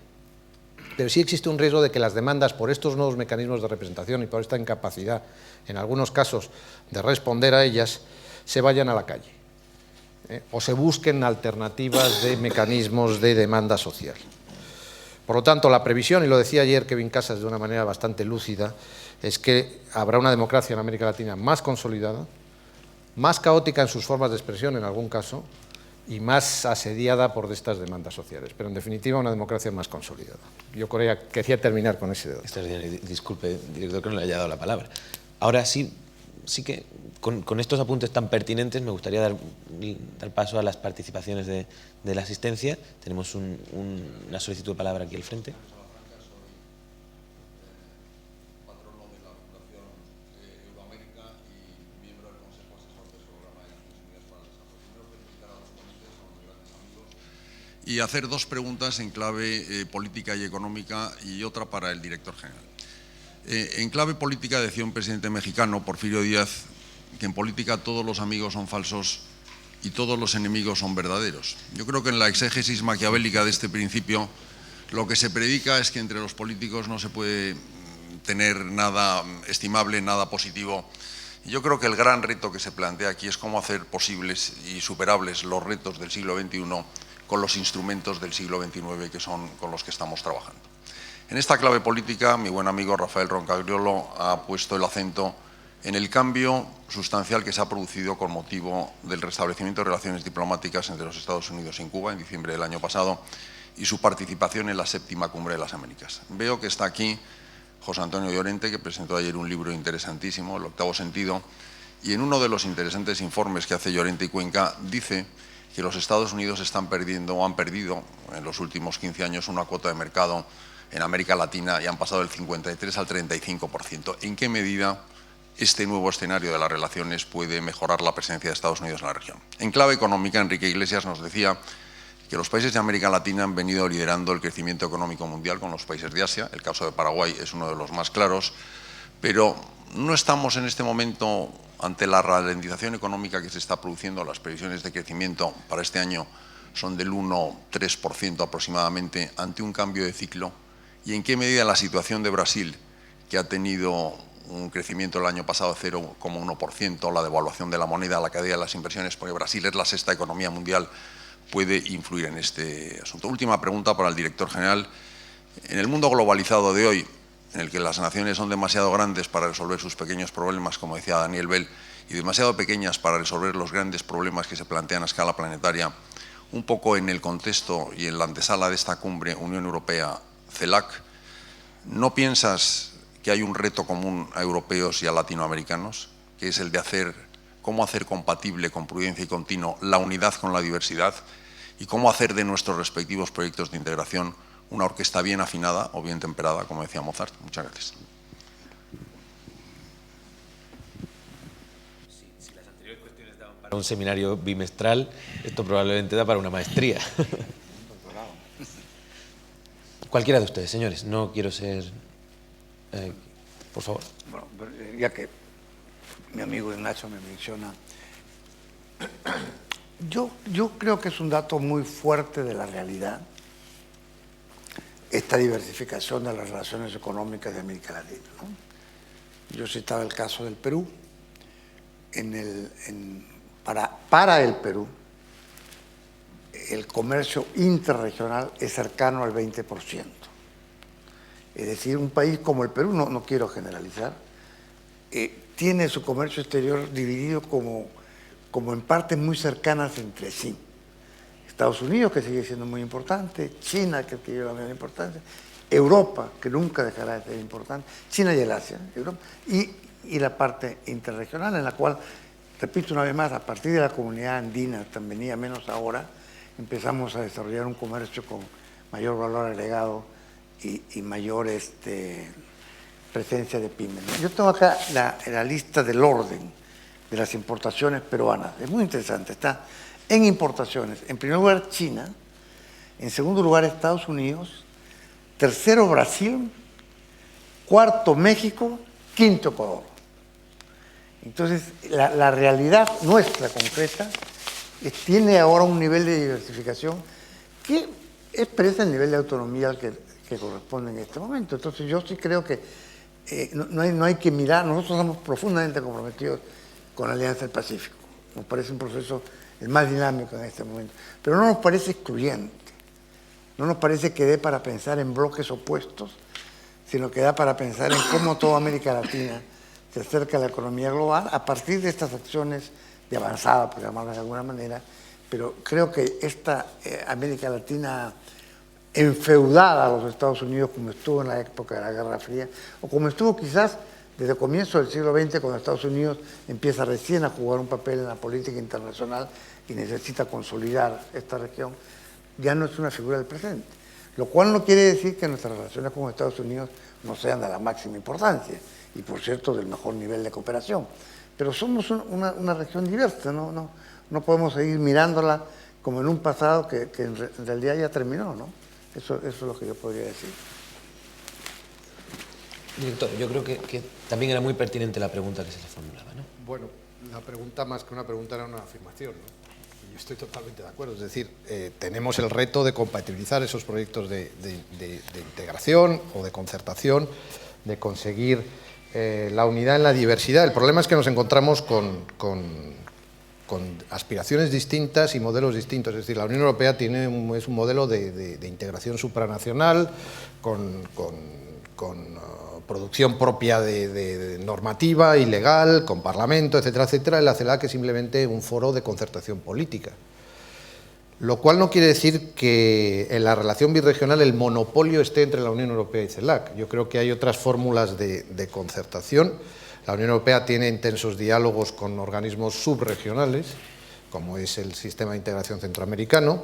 pero sí existe un riesgo de que las demandas por estos nuevos mecanismos de representación y por esta incapacidad, en algunos casos, de responder a ellas, se vayan a la calle, o se busquen alternativas de mecanismos de demanda social. Por lo tanto, la previsión, y lo decía ayer Kevin Casas de una manera bastante lúcida, es que habrá una democracia en América Latina más consolidada, más caótica en sus formas de expresión en algún caso, y más asediada por estas demandas sociales, pero en definitiva una democracia más consolidada. Yo quería terminar con ese dato. Disculpe, director, que no le haya dado la palabra. Ahora sí que con estos apuntes tan pertinentes me gustaría dar paso a las participaciones de la asistencia. Tenemos una solicitud de palabra aquí al frente. Y hacer dos preguntas en clave política y económica y otra para el director general. En clave política decía un presidente mexicano, Porfirio Díaz, que en política todos los amigos son falsos y todos los enemigos son verdaderos. Yo creo que en la exégesis maquiavélica de este principio lo que se predica es que entre los políticos no se puede tener nada estimable, nada positivo. Y yo creo que el gran reto que se plantea aquí es cómo hacer posibles y superables los retos del siglo XXI con los instrumentos del siglo XIX que son con los que estamos trabajando. En esta clave política, mi buen amigo Rafael Roncagliolo ha puesto el acento en el cambio sustancial que se ha producido con motivo del restablecimiento de relaciones diplomáticas entre los Estados Unidos y Cuba en diciembre del año pasado y su participación en la 7ª Cumbre de las Américas. Veo que está aquí José Antonio Llorente, que presentó ayer un libro interesantísimo, El octavo sentido, y en uno de los interesantes informes que hace Llorente y Cuenca dice que los Estados Unidos están perdiendo o han perdido en los últimos 15 años una cuota de mercado en América Latina y han pasado del 53 al 35%. ¿En qué medida este nuevo escenario de las relaciones puede mejorar la presencia de Estados Unidos en la región? En clave económica, Enrique Iglesias nos decía que los países de América Latina han venido liderando el crecimiento económico mundial con los países de Asia. El caso de Paraguay es uno de los más claros, pero no estamos en este momento ante la ralentización económica que se está produciendo. Las previsiones de crecimiento para este año son del 1,3% aproximadamente, ante un cambio de ciclo. ¿Y en qué medida la situación de Brasil, que ha tenido un crecimiento el año pasado de 0,1%, la devaluación de la moneda, la caída de las inversiones, porque Brasil es la 6ª economía mundial, puede influir en este asunto? Última pregunta para el director general. En el mundo globalizado de hoy, en el que las naciones son demasiado grandes para resolver sus pequeños problemas, como decía Daniel Bell, y demasiado pequeñas para resolver los grandes problemas que se plantean a escala planetaria, un poco en el contexto y en la antesala de esta cumbre Unión Europea-CELAC, ¿no piensas que hay un reto común a europeos y a latinoamericanos, que es el de cómo hacer compatible con prudencia y continuo la unidad con la diversidad? y cómo hacer de nuestros respectivos proyectos de integración una orquesta bien afinada o bien temperada, como decía Mozart. Muchas gracias. Si las anteriores cuestiones daban para un seminario bimestral, esto probablemente da para una maestría. Cualquiera de ustedes, señores, no quiero ser... por favor. Bueno, ya que mi amigo Ignacio me menciona, yo creo que es un dato muy fuerte de la realidad esta diversificación de las relaciones económicas de América Latina, ¿no? Yo citaba el caso del Perú. Para el Perú, el comercio interregional es cercano al 20%. Es decir, un país como el Perú, no quiero generalizar, tiene su comercio exterior dividido como en partes muy cercanas entre sí. Estados Unidos, que sigue siendo muy importante, China, que tiene la misma importancia, Europa, que nunca dejará de ser importante, China y el Asia, Europa, y la parte interregional, en la cual, repito una vez más, a partir de la comunidad andina, también venía menos ahora, empezamos a desarrollar un comercio con mayor valor agregado y mayor presencia de pymes. Yo tengo acá la lista del orden de las importaciones peruanas. Es muy interesante. Está en importaciones, en primer lugar China, en segundo lugar Estados Unidos, tercero Brasil, cuarto México, quinto Ecuador. Entonces, la realidad nuestra concreta tiene ahora un nivel de diversificación que expresa el nivel de autonomía al que corresponde en este momento. Entonces, yo sí creo que no hay que mirar, nosotros estamos profundamente comprometidos con la Alianza del Pacífico. Nos parece un proceso el más dinámico en este momento, pero no nos parece excluyente, no nos parece que dé para pensar en bloques opuestos, sino que da para pensar en cómo toda América Latina se acerca a la economía global a partir de estas acciones de avanzada, por llamarlas de alguna manera, pero creo que esta América Latina enfeudada a los Estados Unidos, como estuvo en la época de la Guerra Fría, o como estuvo quizás desde el comienzo del siglo XX, cuando Estados Unidos empieza recién a jugar un papel en la política internacional y necesita consolidar esta región, ya no es una figura del presente. Lo cual no quiere decir que nuestras relaciones con Estados Unidos no sean de la máxima importancia y, por cierto, del mejor nivel de cooperación. Pero somos una región diversa, no podemos seguir mirándola como en un pasado que en realidad ya terminó, ¿no? Eso es lo que yo podría decir. Director, yo creo que también era muy pertinente la pregunta que se le formulaba, ¿no? Bueno, la pregunta más que una pregunta era una afirmación, ¿no? Y yo estoy totalmente de acuerdo. Es decir, tenemos el reto de compatibilizar esos proyectos de integración o de concertación, de conseguir la unidad en la diversidad. El problema es que nos encontramos con aspiraciones distintas y modelos distintos. Es decir, la Unión Europea es un modelo de integración supranacional con producción propia de normativa y legal, con parlamento, etcétera, etcétera. La CELAC es simplemente un foro de concertación política. Lo cual no quiere decir que en la relación birregional el monopolio esté entre la Unión Europea y CELAC. Yo creo que hay otras fórmulas de concertación. La Unión Europea tiene intensos diálogos con organismos subregionales, como es el Sistema de Integración Centroamericano,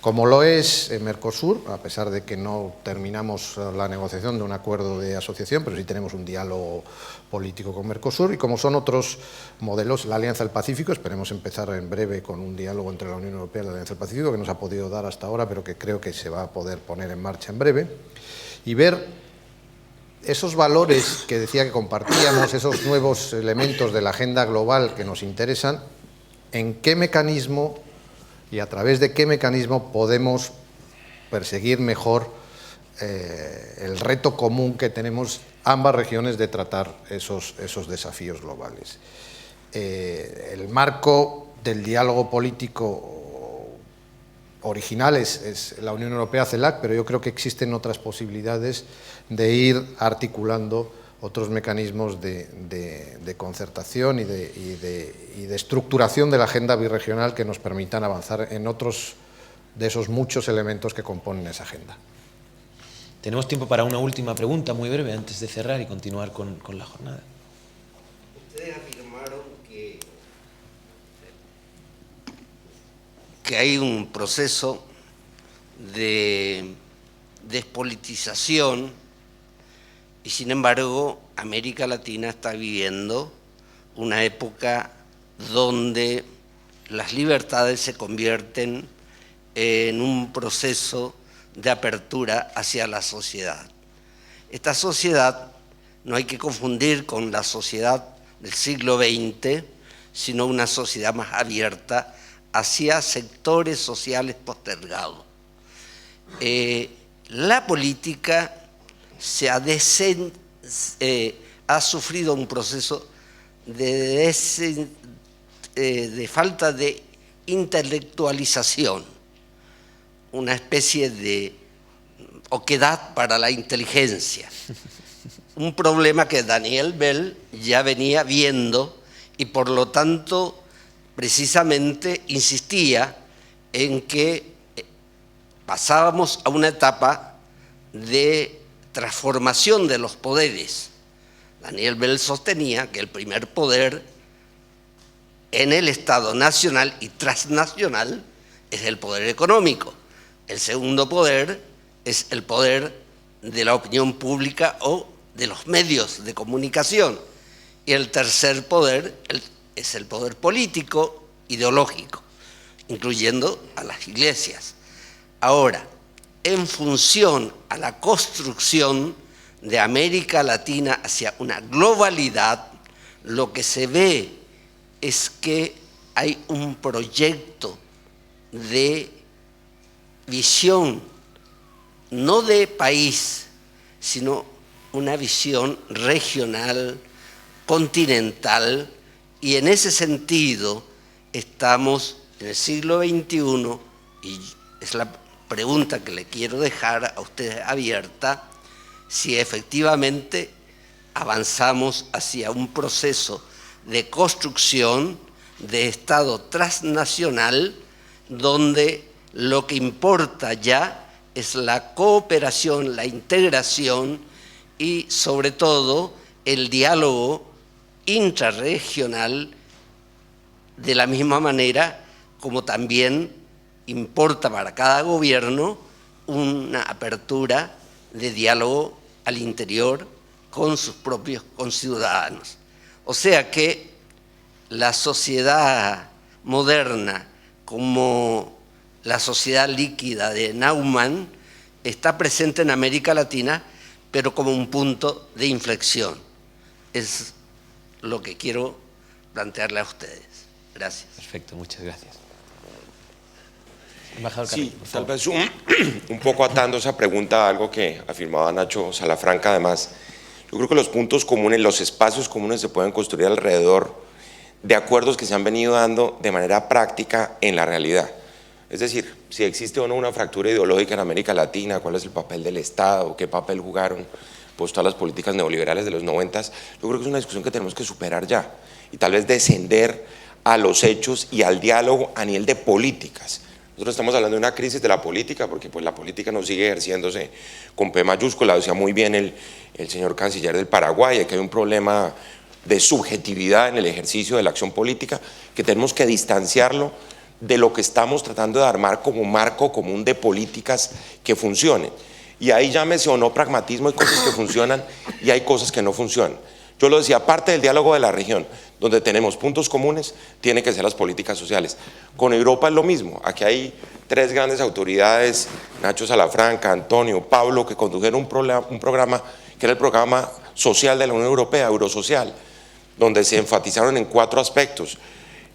como lo es Mercosur, a pesar de que no terminamos la negociación de un acuerdo de asociación, pero sí tenemos un diálogo político con Mercosur, y como son otros modelos, la Alianza del Pacífico. Esperemos empezar en breve con un diálogo entre la Unión Europea y la Alianza del Pacífico, que no se ha podido dar hasta ahora, pero que creo que se va a poder poner en marcha en breve, y ver esos valores que decía que compartíamos, esos nuevos elementos de la agenda global que nos interesan, en qué mecanismo y a través de qué mecanismo podemos perseguir mejor el reto común que tenemos ambas regiones de tratar esos desafíos globales. El marco del diálogo político original es la Unión Europea-CELAC, pero yo creo que existen otras posibilidades de ir articulando otros mecanismos de concertación y de estructuración de la agenda birregional que nos permitan avanzar en otros de esos muchos elementos que componen esa agenda. Tenemos tiempo para una última pregunta muy breve antes de cerrar y continuar con la jornada. Ustedes afirmaron que que hay un proceso de despolitización y, sin embargo, América Latina está viviendo una época donde las libertades se convierten en un proceso de apertura hacia la sociedad. Esta sociedad no hay que confundir con la sociedad del siglo XX, sino una sociedad más abierta hacia sectores sociales postergados. La política ha sufrido un proceso de falta de intelectualización, una especie de oquedad para la inteligencia, un problema que Daniel Bell ya venía viendo y por lo tanto precisamente insistía en que pasábamos a una etapa de transformación de los poderes. Daniel Bell sostenía que el primer poder en el Estado nacional y transnacional es el poder económico. El segundo poder es el poder de la opinión pública o de los medios de comunicación. Y el tercer poder es el poder político, ideológico, incluyendo a las iglesias. Ahora, en función a la construcción de América Latina hacia una globalidad, lo que se ve es que hay un proyecto de visión, no de país, sino una visión regional, continental, y en ese sentido estamos en el siglo XXI, y es la pregunta que le quiero dejar a ustedes abierta, si efectivamente avanzamos hacia un proceso de construcción de Estado transnacional donde lo que importa ya es la cooperación, la integración y sobre todo el diálogo intrarregional, de la misma manera como también importa para cada gobierno una apertura de diálogo al interior con sus propios conciudadanos. O sea que la sociedad moderna, como la sociedad líquida de Naumann, está presente en América Latina, pero como un punto de inflexión. Es lo que quiero plantearle a ustedes. Gracias. Perfecto, muchas gracias. Sí, tal vez un poco atando esa pregunta a algo que afirmaba Nacho Salafranca. Además, yo creo que los puntos comunes, los espacios comunes se pueden construir alrededor de acuerdos que se han venido dando de manera práctica en la realidad. Es decir, si existe o no una fractura ideológica en América Latina, cuál es el papel del Estado, qué papel jugaron pues todas las políticas neoliberales de los 90, yo creo que es una discusión que tenemos que superar ya y tal vez descender a los hechos y al diálogo a nivel de políticas. Nosotros estamos hablando de una crisis de la política porque pues la política no sigue ejerciéndose con P mayúscula, decía muy bien el señor canciller del Paraguay, que hay un problema de subjetividad en el ejercicio de la acción política, que tenemos que distanciarlo de lo que estamos tratando de armar como marco común de políticas que funcionen. Y ahí llámese o no pragmatismo, hay cosas que funcionan y hay cosas que no funcionan. Yo lo decía, parte del diálogo de la región, donde tenemos puntos comunes, tiene que ser las políticas sociales. Con Europa es lo mismo, aquí hay tres grandes autoridades, Nacho Salafranca, Antonio, Pablo, que condujeron un programa que era el programa social de la Unión Europea, Eurosocial, donde se enfatizaron en 4 aspectos: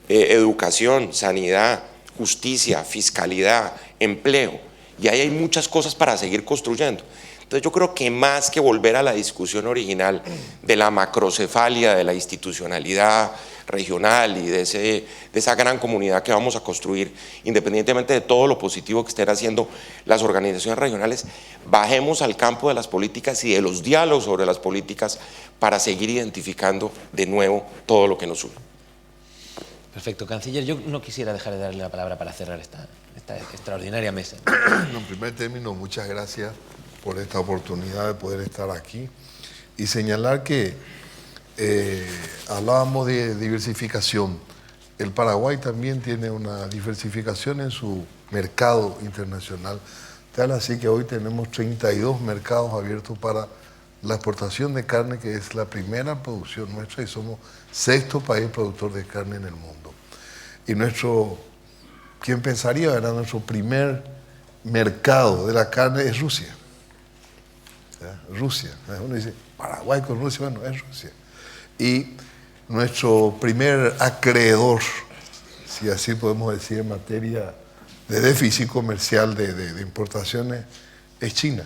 educación, sanidad, justicia, fiscalidad, empleo, y ahí hay muchas cosas para seguir construyendo. Entonces yo creo que más que volver a la discusión original de la macrocefalia, de la institucionalidad regional y de esa gran comunidad que vamos a construir, independientemente de todo lo positivo que estén haciendo las organizaciones regionales, bajemos al campo de las políticas y de los diálogos sobre las políticas para seguir identificando de nuevo todo lo que nos une. Perfecto, canciller, yo no quisiera dejar de darle la palabra para cerrar esta extraordinaria mesa. En primer término, muchas gracias por esta oportunidad de poder estar aquí y señalar que hablábamos de diversificación. el Paraguay también tiene una diversificación en su mercado internacional, tal así que hoy tenemos 32 mercados abiertos para la exportación de carne, que es la primera producción nuestra, y somos 6º país productor de carne en el mundo. Y ¿quién pensaría? Era nuestro primer mercado de la carne es Rusia. Rusia. Uno dice, Paraguay con Rusia, bueno, es Rusia. Y nuestro primer acreedor, si así podemos decir, en materia de déficit comercial de importaciones, es China,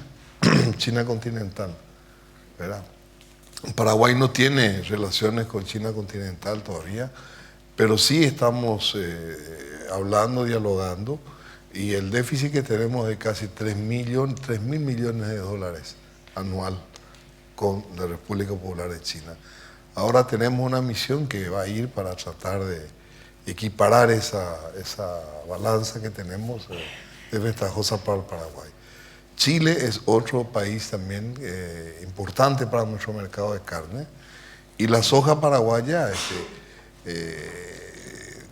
China continental, ¿verdad? Paraguay no tiene relaciones con China continental todavía, pero sí estamos hablando, dialogando, y el déficit que tenemos de casi 3.000 millones de dólares anual con la República Popular de China. Ahora tenemos una misión que va a ir para tratar de equiparar esa balanza que tenemos desventajosa para el Paraguay. Chile es otro país también importante para nuestro mercado de carne, y la soja paraguaya,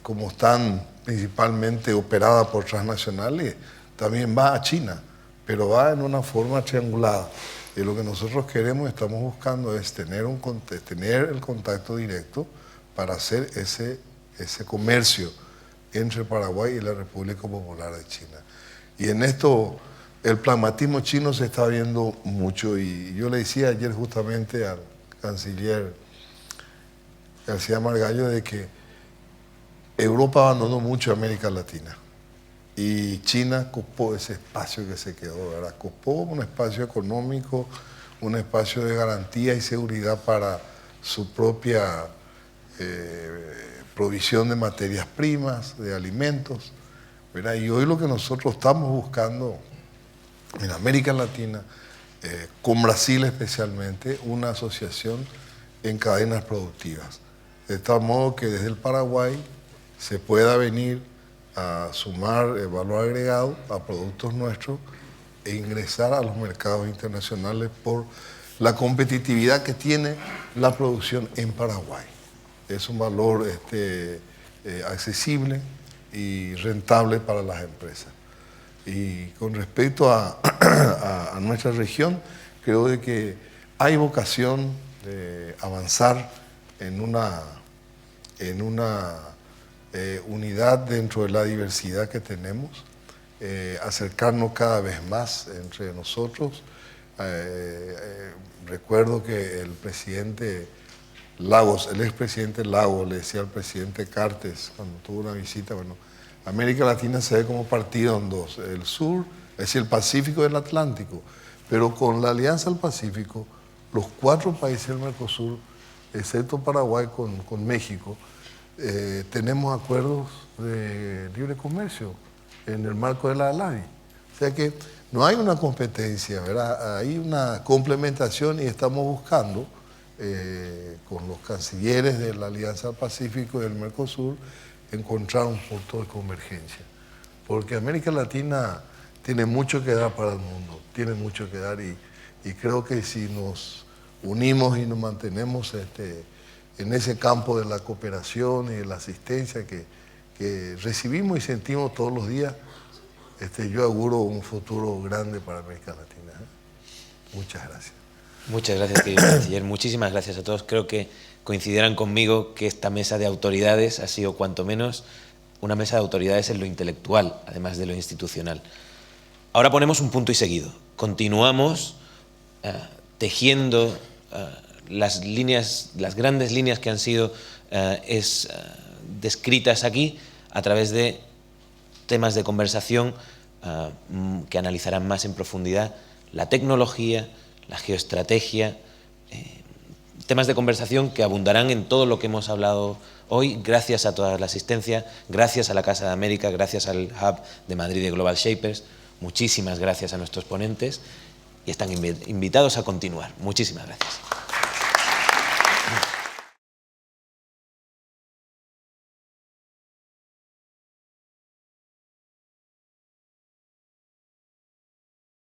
como están principalmente operadas por transnacionales, también va a China, pero va en una forma triangulada. Y lo que nosotros queremos, estamos buscando es tener el contacto directo para hacer ese comercio entre Paraguay y la República Popular de China. Y en esto el pragmatismo chino se está viendo mucho, y yo le decía ayer justamente al canciller García Margallo de que Europa abandonó mucho América Latina y China copó ese espacio que se quedó, ¿verdad? Copó un espacio económico, un espacio de garantía y seguridad para su propia provisión de materias primas, de alimentos, ¿verdad? Y hoy lo que nosotros estamos buscando en América Latina, con Brasil especialmente, una asociación en cadenas productivas, de tal modo que desde el Paraguay se pueda venir a sumar valor agregado a productos nuestros e ingresar a los mercados internacionales por la competitividad que tiene la producción en Paraguay. Es un valor accesible y rentable para las empresas. Y con respecto a nuestra región, creo de que hay vocación de avanzar en una unidad dentro de la diversidad que tenemos, acercarnos cada vez más entre nosotros. Recuerdo que el presidente Lagos, el expresidente Lagos, le decía al presidente Cartes cuando tuvo una visita, bueno, América Latina se ve como partido en dos, el sur, es decir, el Pacífico y el Atlántico, pero con la Alianza del Pacífico, los 4 países del Mercosur, excepto Paraguay con México, tenemos acuerdos de libre comercio en el marco de la ALAI. O sea que no hay una competencia, ¿verdad? Hay una complementación, y estamos buscando con los cancilleres de la Alianza del Pacífico y del Mercosur encontrar un punto de convergencia. Porque América Latina tiene mucho que dar para el mundo, tiene mucho que dar, y creo que si nos unimos y nos mantenemos en ese campo de la cooperación y de la asistencia que recibimos y sentimos todos los días, yo auguro un futuro grande para América Latina. Muchas gracias. Muchas gracias, querido canciller. Muchísimas gracias a todos. Creo que coincidirán conmigo que esta mesa de autoridades ha sido cuanto menos una mesa de autoridades en lo intelectual, además de lo institucional. Ahora ponemos un punto y seguido. Continuamos tejiendo las grandes líneas que han sido descritas aquí a través de temas de conversación que analizarán más en profundidad la tecnología, la geoestrategia, temas de conversación que abundarán en todo lo que hemos hablado hoy, gracias a toda la asistencia, gracias a la Casa de América, gracias al Hub de Madrid de Global Shapers. Muchísimas gracias a nuestros ponentes y están invitados a continuar. Muchísimas gracias.